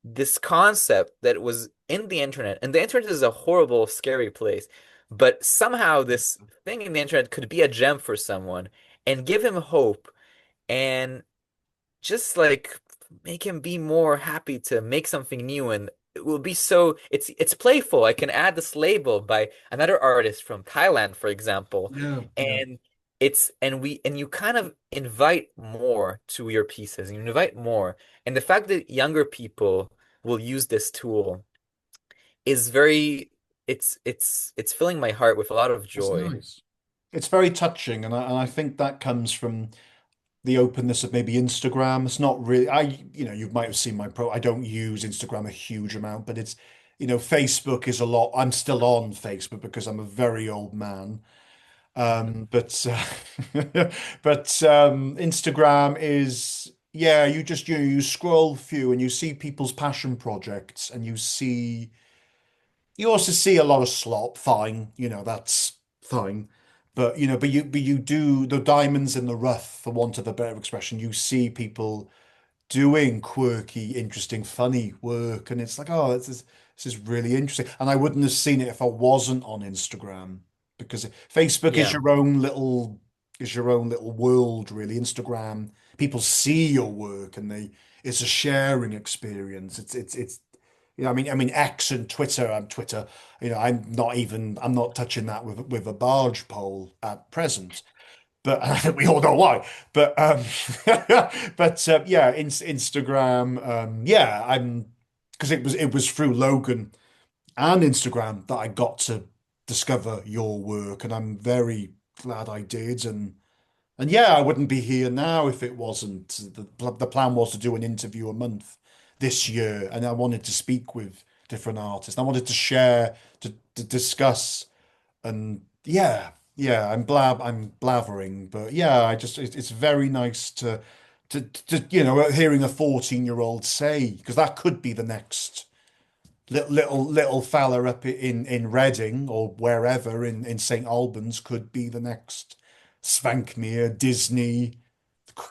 this concept that was in the internet, and the internet is a horrible, scary place, but somehow this thing in the internet could be a gem for someone and give him hope and just like make him be more happy to make something new, and it will be so it's playful. I can add this label by another artist from Thailand, for example, yeah, yeah, and and you kind of invite more to your pieces. You invite more. And the fact that younger people will use this tool is very it's filling my heart with a lot of it's joy. nice. It's very touching, and I think that comes from the openness of maybe Instagram. It's not really, you might have seen my pro. I don't use Instagram a huge amount, but Facebook is a lot. I'm still on Facebook because I'm a very old man. But Instagram is, yeah, you scroll through and you see people's passion projects, and you also see a lot of slop, fine, that's fine. But you do the diamonds in the rough, for want of a better expression. You see people doing quirky, interesting, funny work, and it's like, oh, this is really interesting. And I wouldn't have seen it if I wasn't on Instagram, because Facebook Yeah. is your own little world, really. Instagram, people see your work, and it's a sharing experience. It's I mean X and Twitter and Twitter, I'm not touching that with a barge pole at present. But I think we all know why. But yeah, Instagram, yeah, I'm because it was through Logan and Instagram that I got to discover your work, and I'm very glad I did. And yeah, I wouldn't be here now if it wasn't. The plan was to do an interview a month this year, and I wanted to speak with different artists. I wanted to share, to discuss, and yeah, yeah, I'm blathering, but yeah, it's very nice to hearing a 14-year-old say, because that could be the next little fella up in Reading or wherever in St. Albans, could be the next Švankmajer, Disney,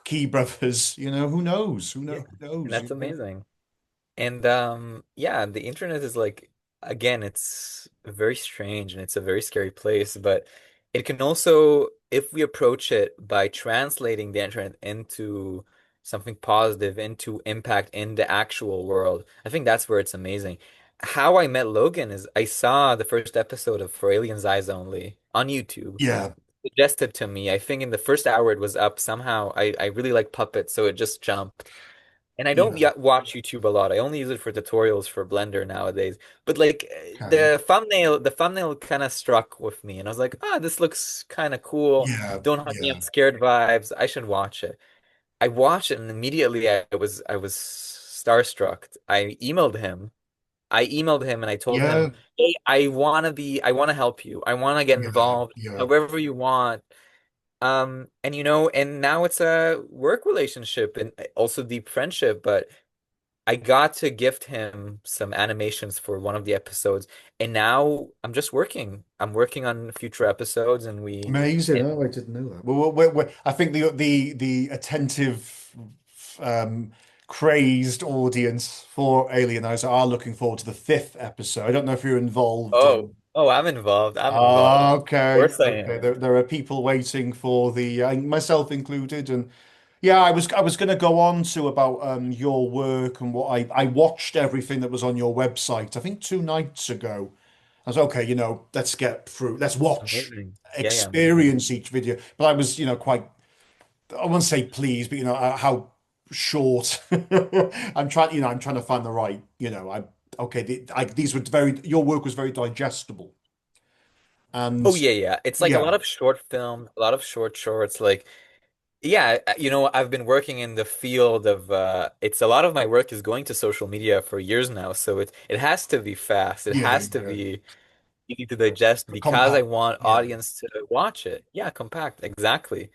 Key Brothers. Who knows? Who Yeah. knows? Who And knows? that's amazing. And yeah, the internet is like, again, it's very strange and it's a very scary place, but it can also, if we approach it by translating the internet into something positive, into impact in the actual world, I think that's where it's amazing. How I Met Logan is I saw the first episode of For Aliens Eyes Only on YouTube. Yeah, Suggested to me. I think in the first hour it was up somehow. I really like puppets, so it just jumped. And I don't yeah, watch YouTube a lot. I only use it for tutorials for Blender nowadays. But like okay, the thumbnail kind of struck with me, and I was like, "Ah, this looks kind of cool. yeah, Don't have me yeah, up scared vibes. I should watch it." I watched it, and immediately I was starstruck. I emailed him and I told him, yeah, "Hey, I want to help you. I want to get yeah, involved yeah, however you want." And now it's a work relationship and also deep friendship, but I got to gift him some animations for one of the episodes, and now I'm just working. I'm working on future episodes, and Amazing. and Oh, I didn't know that. Well, I think the attentive, um, crazed audience for Alienizer are looking forward to the fifth episode. I don't know if you're involved oh, in. oh, I'm involved. I'm involved. Ah, Of okay, course I okay. am. There are people waiting for the, myself included, and yeah, I was going to go on to about your work and what I watched everything that was on your website. I think 2 nights ago. I was okay, let's get through, let's watch, Amazing. Yeah, yeah, amazing. experience each video. But I was, quite, I won't say pleased, but how short. I'm trying to find the right, okay, these were your work was very digestible. Oh And yeah, yeah. It's like a yeah, lot of short films, a lot of short shorts. Like, yeah, I've been working in the field of it's a lot of my work is going to social media for years now, so it has to be fast. It yeah, has to yeah. be easy to digest because I Compact. want Yeah. audience to watch it. Yeah, compact, exactly.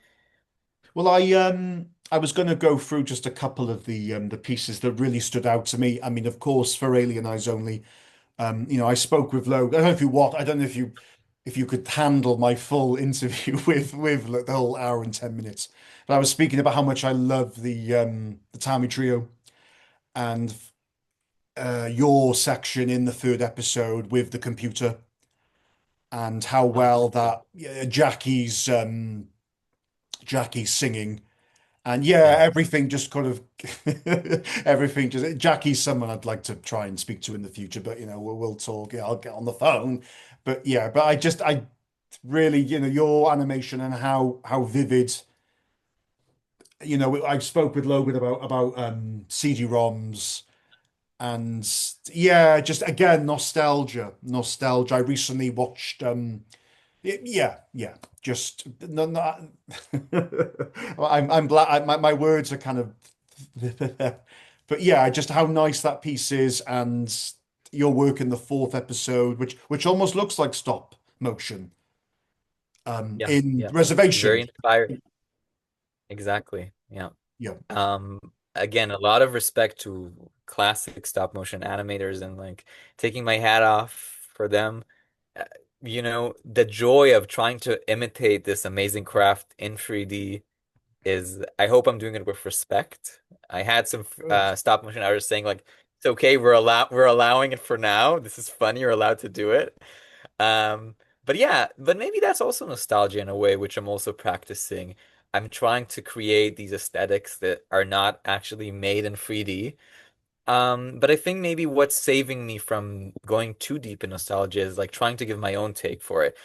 Well, I was going to go through just a couple of the pieces that really stood out to me. I mean, of course, for Alien Eyes Only, I spoke with Logan. I don't know if you what. I don't know if you could handle my full interview with like, the whole hour and 10 minutes. But I was speaking about how much I love the Tommy Trio and your section in the third episode with the computer and how Oh, well thank you. that Jackie's singing. And yeah, Yeah. everything just kind of everything just Jackie's someone I'd like to try and speak to in the future, but we'll talk. Yeah, I'll get on the phone. But yeah, but I really, your animation and how vivid, I spoke with Logan about CD-ROMs and yeah, just again nostalgia. I recently watched yeah, yeah. Just no, no. I'm glad. My words are kind of, but yeah, just how nice that piece is, and your work in the fourth episode, which almost looks like stop motion, Yeah, in yeah. It's very reservation. inspired. Exactly. Yeah. Yeah, Um, Again, a lot of respect to classic stop motion animators and like taking my hat off for them. Uh, the joy of trying to imitate this amazing craft in 3D is, I hope I'm doing it with respect. I had some good. stop motion artists saying like, it's okay, we're allowing it for now. This is fun, you're allowed to do it. But yeah, but maybe that's also nostalgia in a way, which I'm also practicing. I'm trying to create these aesthetics that are not actually made in 3D. But I think maybe what's saving me from going too deep in nostalgia is like trying to give my own take for it.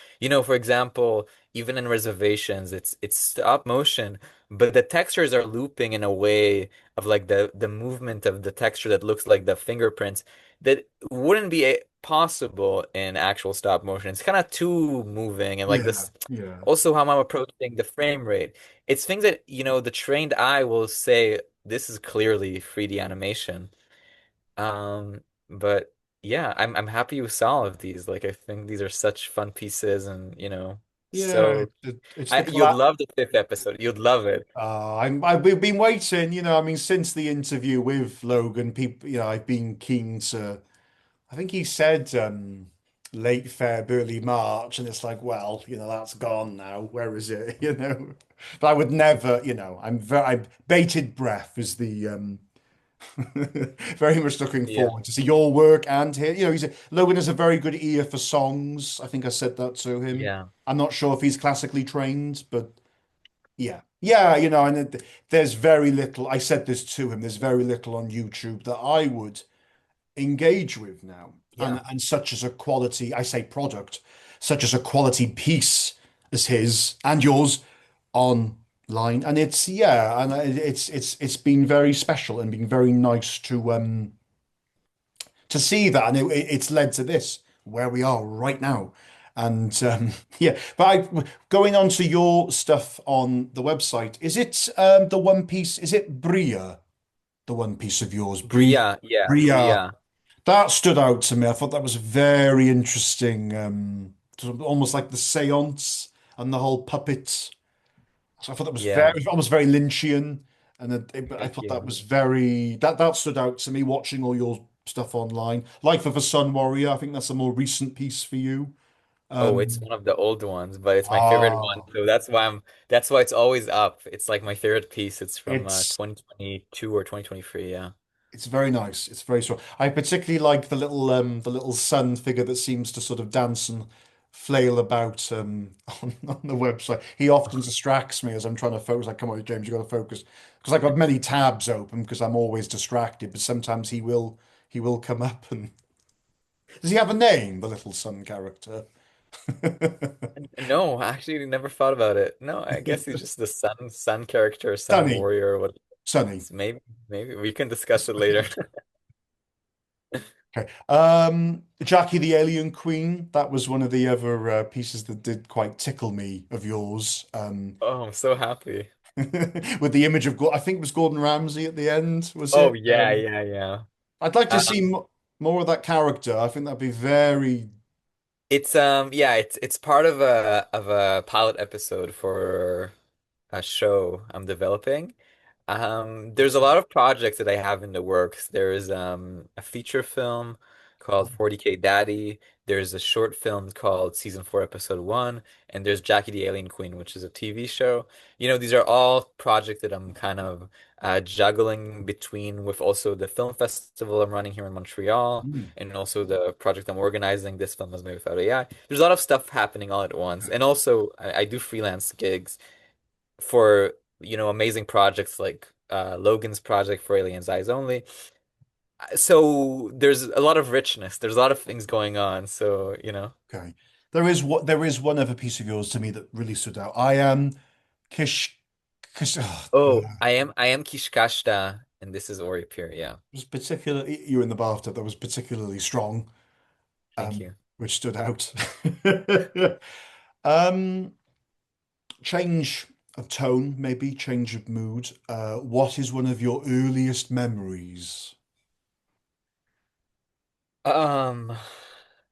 For example, even in reservations, it's stop motion, but the textures are looping in a way of like the movement of the texture that looks like the fingerprints that wouldn't be possible in actual stop motion. It's kind of too moving and like Yeah, this. yeah, Also, how I'm approaching the frame rate. It's things that, the trained eye will say this is clearly 3D animation. But yeah, I'm happy you saw all of these. Like I think these are such fun pieces and yeah. so It's the you'd collab. love the fifth episode. You'd love it. We've been waiting. I mean, since the interview with Logan, people, I've been keen to. I think he said late Feb, early March, and it's like, well, that's gone now. Where is it? But I would never, I'm bated breath is the very much looking Yeah. forward to see your work and here. Logan has a very good ear for songs. I think I said that to him. Yeah. I'm not sure if he's classically trained, but yeah. Yeah, and there's very little. I said this to him. There's very little on YouTube that I would engage with now, and Yeah. such as a quality, I say product, such as a quality piece as his and yours online, and it's yeah, and it's been very special and been very nice to see that, and it's led to this where we are right now. And yeah, but going on to your stuff on the website, is it the one piece? Is it Bria, the one piece of yours, Bria? Bria. Yeah. Bria. Bria. That stood out to me. I thought that was very interesting. Sort of almost like the seance and the whole puppet. So I thought that was Yeah. very, almost very Lynchian. And I Thank thought that you. was very that stood out to me watching all your stuff online. Life of a Sun Warrior, I think that's a more recent piece for you. Oh, it's Um, one of the old ones, but it's my favorite one. ah, So that's why it's always up. It's like my favorite piece. It's from it's 2022 or 2023, yeah. it's very nice. It's very strong. I particularly like the little sun figure that seems to sort of dance and flail about on the website. He often distracts me as I'm trying to focus. Like, come on, James, you got to focus because I've got many tabs open because I'm always distracted. But sometimes he will come up and does he have a name, the little sun character? No, actually never thought about it. No, I guess he's just the sun character, sun Sunny, warrior or what. Sunny. So maybe we can discuss it later. Okay. Jackie the Alien Queen. That was one of the other pieces that did quite tickle me of yours. Oh, I'm so happy. With the image of, I think it was Gordon Ramsay at the end, was Oh it? yeah, yeah, yeah. I'd like to see Um, more of that character. I think that'd be very it's yeah, it's part of a pilot episode for a show I'm developing. There's a lot of projects that I have in the works. There is a feature film called 40K Daddy. There's a short film called Season 4, Episode 1, and there's Jackie the Alien Queen, which is a TV show. You know, these are all projects that I'm kind of juggling between with also the film festival I'm running here in Montreal mm, and also the project I'm organizing. This film is made without AI. There's a lot of stuff happening all at once. And also I do freelance gigs for amazing projects like Logan's project for Aliens Eyes Only. So there's a lot of richness. There's a lot of things going on. So okay. There is one other piece of yours to me that really stood out. I am Kish Kish Oh, I am Kishkashta, and this is Ori Peer. Yeah, was particularly you in the bathtub that was particularly strong, thank you. which stood out. Um, change of tone, maybe change of mood. What is one of your earliest memories? Um,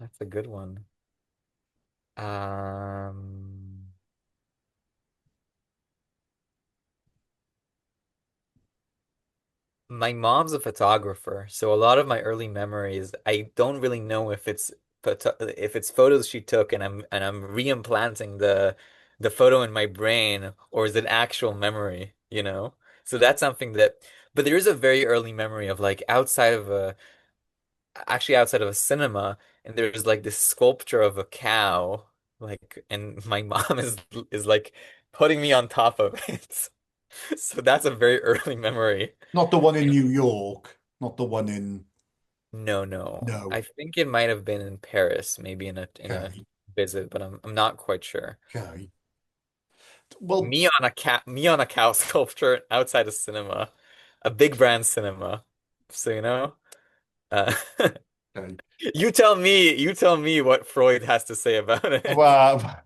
that's a good one. Um, My mom's a photographer, so a lot of my early memories, I don't really know if it's photos she took and I'm reimplanting the photo in my brain or is it actual memory, you know? So that's something that but there is a very early memory of like outside of a cinema and there's like this sculpture of a cow like and my mom is like putting me on top of it. So that's a very early memory. Not the one in New York, not the one in No, no. no. I think it might have been in Paris, maybe in a Okay, visit, but I'm not quite sure. okay. Well, Me on a cow sculpture outside a cinema, a big brand cinema. So uh, okay. you tell me what Freud has to say about it. Well,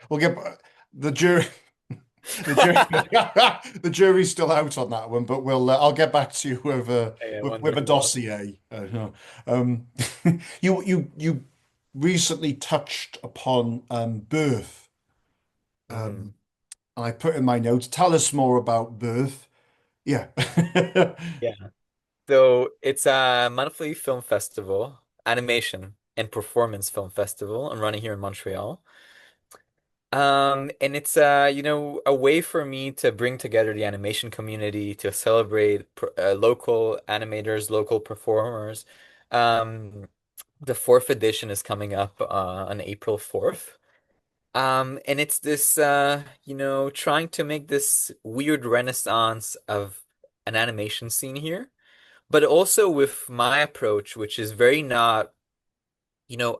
we'll get the jury. The jury, the jury's still out on that one, but I'll get back to you Yeah, with a wonderful. dossier. No. Um, you recently touched upon birth. Mm, I put in my notes. Tell us more about birth. Yeah. yeah. So it's a monthly film festival, animation and performance film festival. I'm running here in Montreal. And it's a way for me to bring together the animation community to celebrate local animators, local performers. Um, the fourth edition is coming up on April 4th. And it's this trying to make this weird renaissance of an animation scene here, but also with my approach, which is very not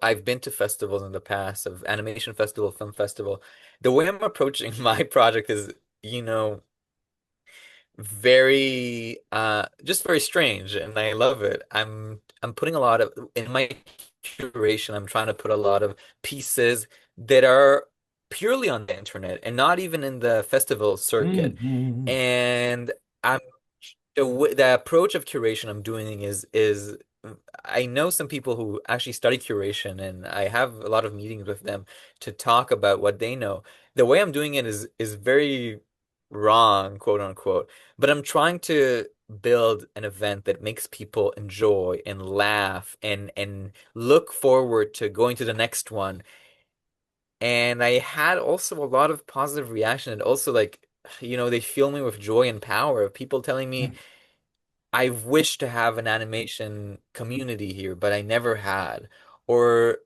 I've been to festivals in the past of animation festival, film festival. The way I'm approaching my project is, you know, very just very strange and I love it. I'm putting a lot of in my curation, I'm trying to put a lot of pieces that are purely on the internet and not even in the festival circuit. Mhm. And I'm the approach of curation I'm doing is I know some people who actually study curation and I have a lot of meetings with them to talk about what they know. The way I'm doing it is very wrong, quote unquote. But I'm trying to build an event that makes people enjoy and laugh and look forward to going to the next one. And I had also a lot of positive reaction and also like, they fill me with joy and power of people telling me I wish to have an animation community here, but I never had. Or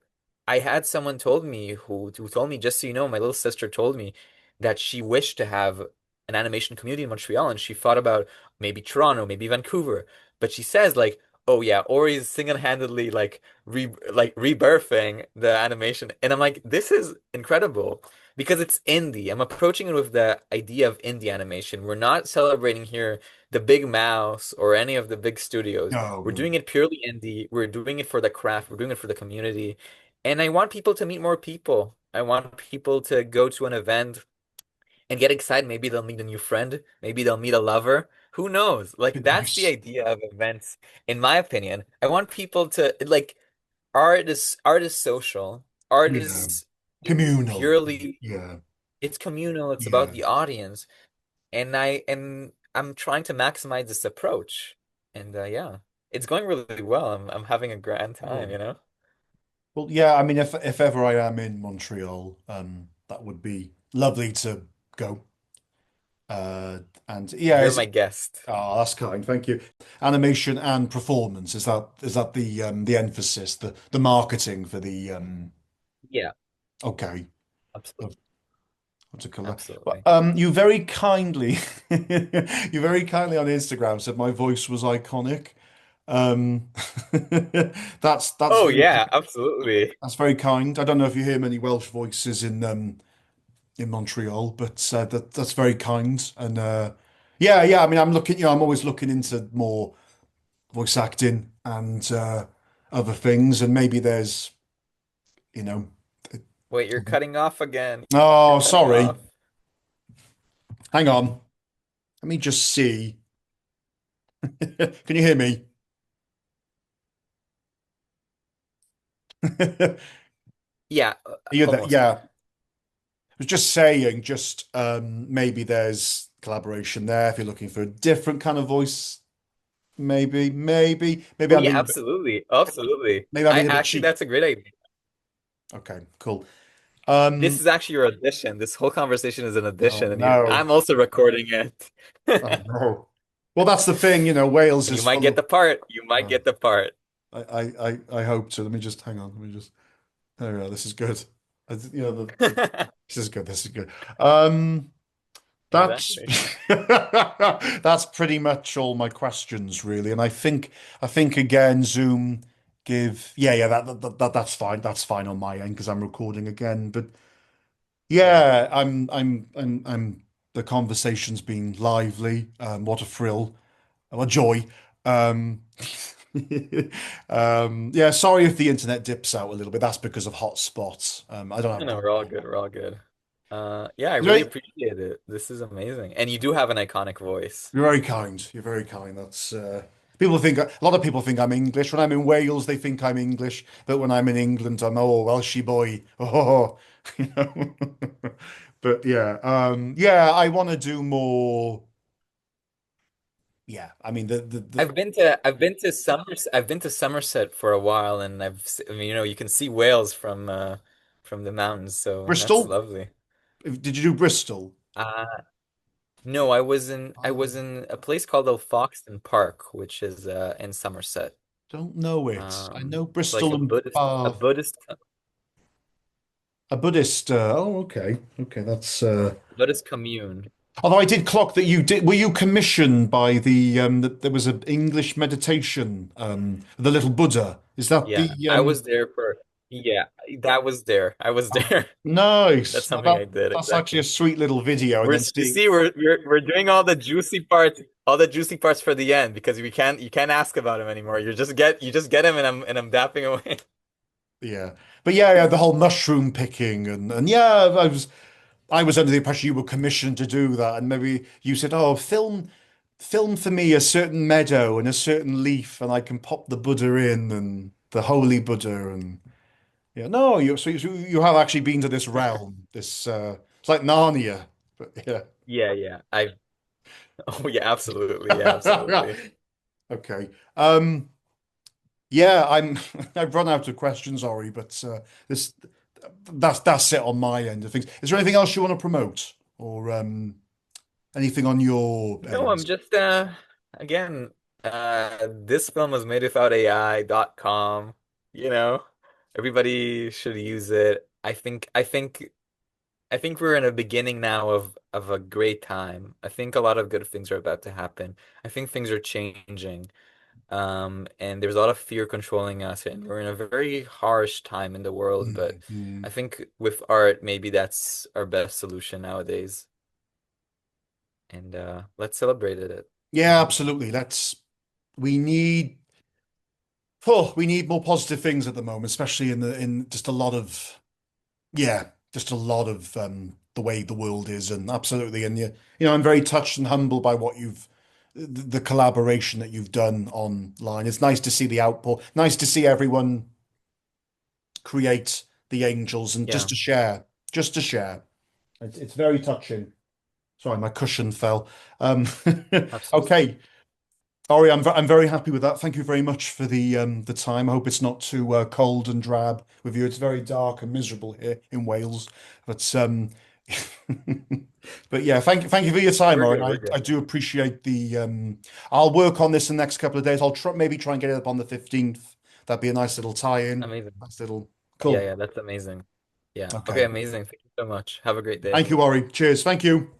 I had someone told me who told me, just so you know, my little sister told me that she wished to have an animation community in Montreal, and she thought about maybe Toronto, maybe Vancouver. But she says like, oh yeah, Ori's single-handedly like rebirthing the animation. And I'm like, this is incredible because it's indie. I'm approaching it with the idea of indie animation. We're not celebrating here the big mouse or any of the big studios. No, We're no. doing it purely indie. We're doing it for the craft. We're doing it for the community. And I want people to meet more people. I want people to go to an event and get excited. Maybe they'll meet a new friend. Maybe they'll meet a lover. Who knows? Like that's the Nice. idea of events, in my opinion. I want people to like art is social. Art Yeah. is Communal. purely Yeah. it's communal. It's about Yeah. the audience and I'm trying to maximize this approach. And yeah, it's going really well. I'm having a grand time, Cool. you know? Well, yeah, I mean, if ever I am in Montreal, that would be lovely to go. Uh, and yeah, You're my guest. that's kind. Thank you. Animation and performance, is that the emphasis, the marketing for the Yeah, okay. absolutely. What's it called? Well, Absolutely. you very kindly, you very kindly on Instagram said my voice was iconic. Um, that's Oh very yeah, absolutely. that's very kind. I don't know if you hear many Welsh voices in Montreal, but that's very kind. And yeah, yeah. I mean, I'm looking. I'm always looking into more voice acting and other things, and maybe there's, you know. Wait, you're cutting off again. You're Oh, cutting sorry. off. Hang on. Let me just see. Can you hear me? Are Yeah, you there? almost. Yeah. I was just saying, just maybe there's collaboration there if you're looking for a different kind of voice. Maybe Oh I'm yeah, being a bit, absolutely. Absolutely. maybe I'm I being a bit actually cheap. that's a great idea. Okay, cool. This Um, is actually your audition. This whole conversation is an oh audition, and no, I'm also recording it. oh no. Well, that's the thing, Wales You is might full get of. the part. You might Uh, get the part. I hope so. Let me just hang on. Let me just. There we go. This is good. This is good. This is good. Um, that's Exactly. that's pretty much all my questions really, and I think again Zoom give yeah that's fine on my end because I'm recording again, but Yeah. yeah I'm the conversation's been lively. What a thrill, what a joy. Um, yeah, sorry if the internet dips out a little bit. That's because of hotspots. I don't No, have no, we're all good. We're all good. Yeah, I Is there really any- appreciate it. This is amazing. And you do have an iconic voice. You're very kind. You're very kind. That's people think a lot of people think I'm English. When I'm in Wales, they think I'm English, but when I'm in England, I'm Welshie boy. Oh, you know. But yeah, yeah, I want to do more. Yeah, I mean I've been to Somerset for a while and I mean, you can see Wales from the mountains, so that's Bristol. lovely. Did you do Bristol? Uh no, I was in a place called Ilfoxton Park, which is in Somerset. Don't know it. I know It's like Bristol and A Bath. Buddhist A Buddhist. Oh, okay, okay. That's. Buddhist commune. Although I did clock that you did. Were you commissioned by there was an English meditation, the little Buddha. Is that the Yeah, I was there for yeah, that was there. I was oh, there. That's nice. Now something I did that's actually a exactly. sweet little video, and then You seeing. see, we're doing all the juicy parts for the end because we can't you can't ask about him anymore. You just get him and I'm dapping away. Yeah, but yeah, yeah, the whole mushroom picking and yeah, I was under the impression you were commissioned to do that, and maybe you said, "Oh, film for me a certain meadow and a certain leaf, and I can pop the Buddha in and the holy Buddha and." Yeah, no, you have actually been to this realm. This it's like Narnia, but yeah. Yeah, yeah. I Oh yeah, absolutely. Yeah, absolutely. Okay. Yeah, I'm I've run out of questions, Ori, but this that's it on my end of things. Is there anything else you want to promote or anything on your No, end? I'm just again, this film was made without AI.com, you know. Everybody should use it. I think we're in a beginning now of a great time. I think a lot of good things are about to happen. I think things are changing. And there's a lot of fear controlling us, and we're in a very harsh time in the world, but Mhm. I think with art, maybe that's our best solution nowadays. And let's celebrate it. Yeah, Yeah. absolutely. We need we need more positive things at the moment, especially in just a lot of yeah, just a lot of the way the world is, and absolutely, and I'm very touched and humbled by what the collaboration that you've done online. It's nice to see the outpour, nice to see everyone create the angels and Yeah, just to share. It's very touching. Sorry, my cushion fell. Um, absolutely. okay, Ori, I'm very happy with that. Thank you very much for the time. I hope it's not too cold and drab with you. It's very dark and miserable here in Wales, but but yeah, thank you for your time, We're Ori. good. We're I good. do appreciate the. I'll work on this in the next couple of days. I'll maybe try and get it up on the 15th. That'd be a nice little tie-in. Amazing. Nice little Yeah, cool. yeah, that's amazing. Yeah. Okay, Okay. amazing. Thank you so much. Have a great day. Thank you, Ori. Cheers. Thank you.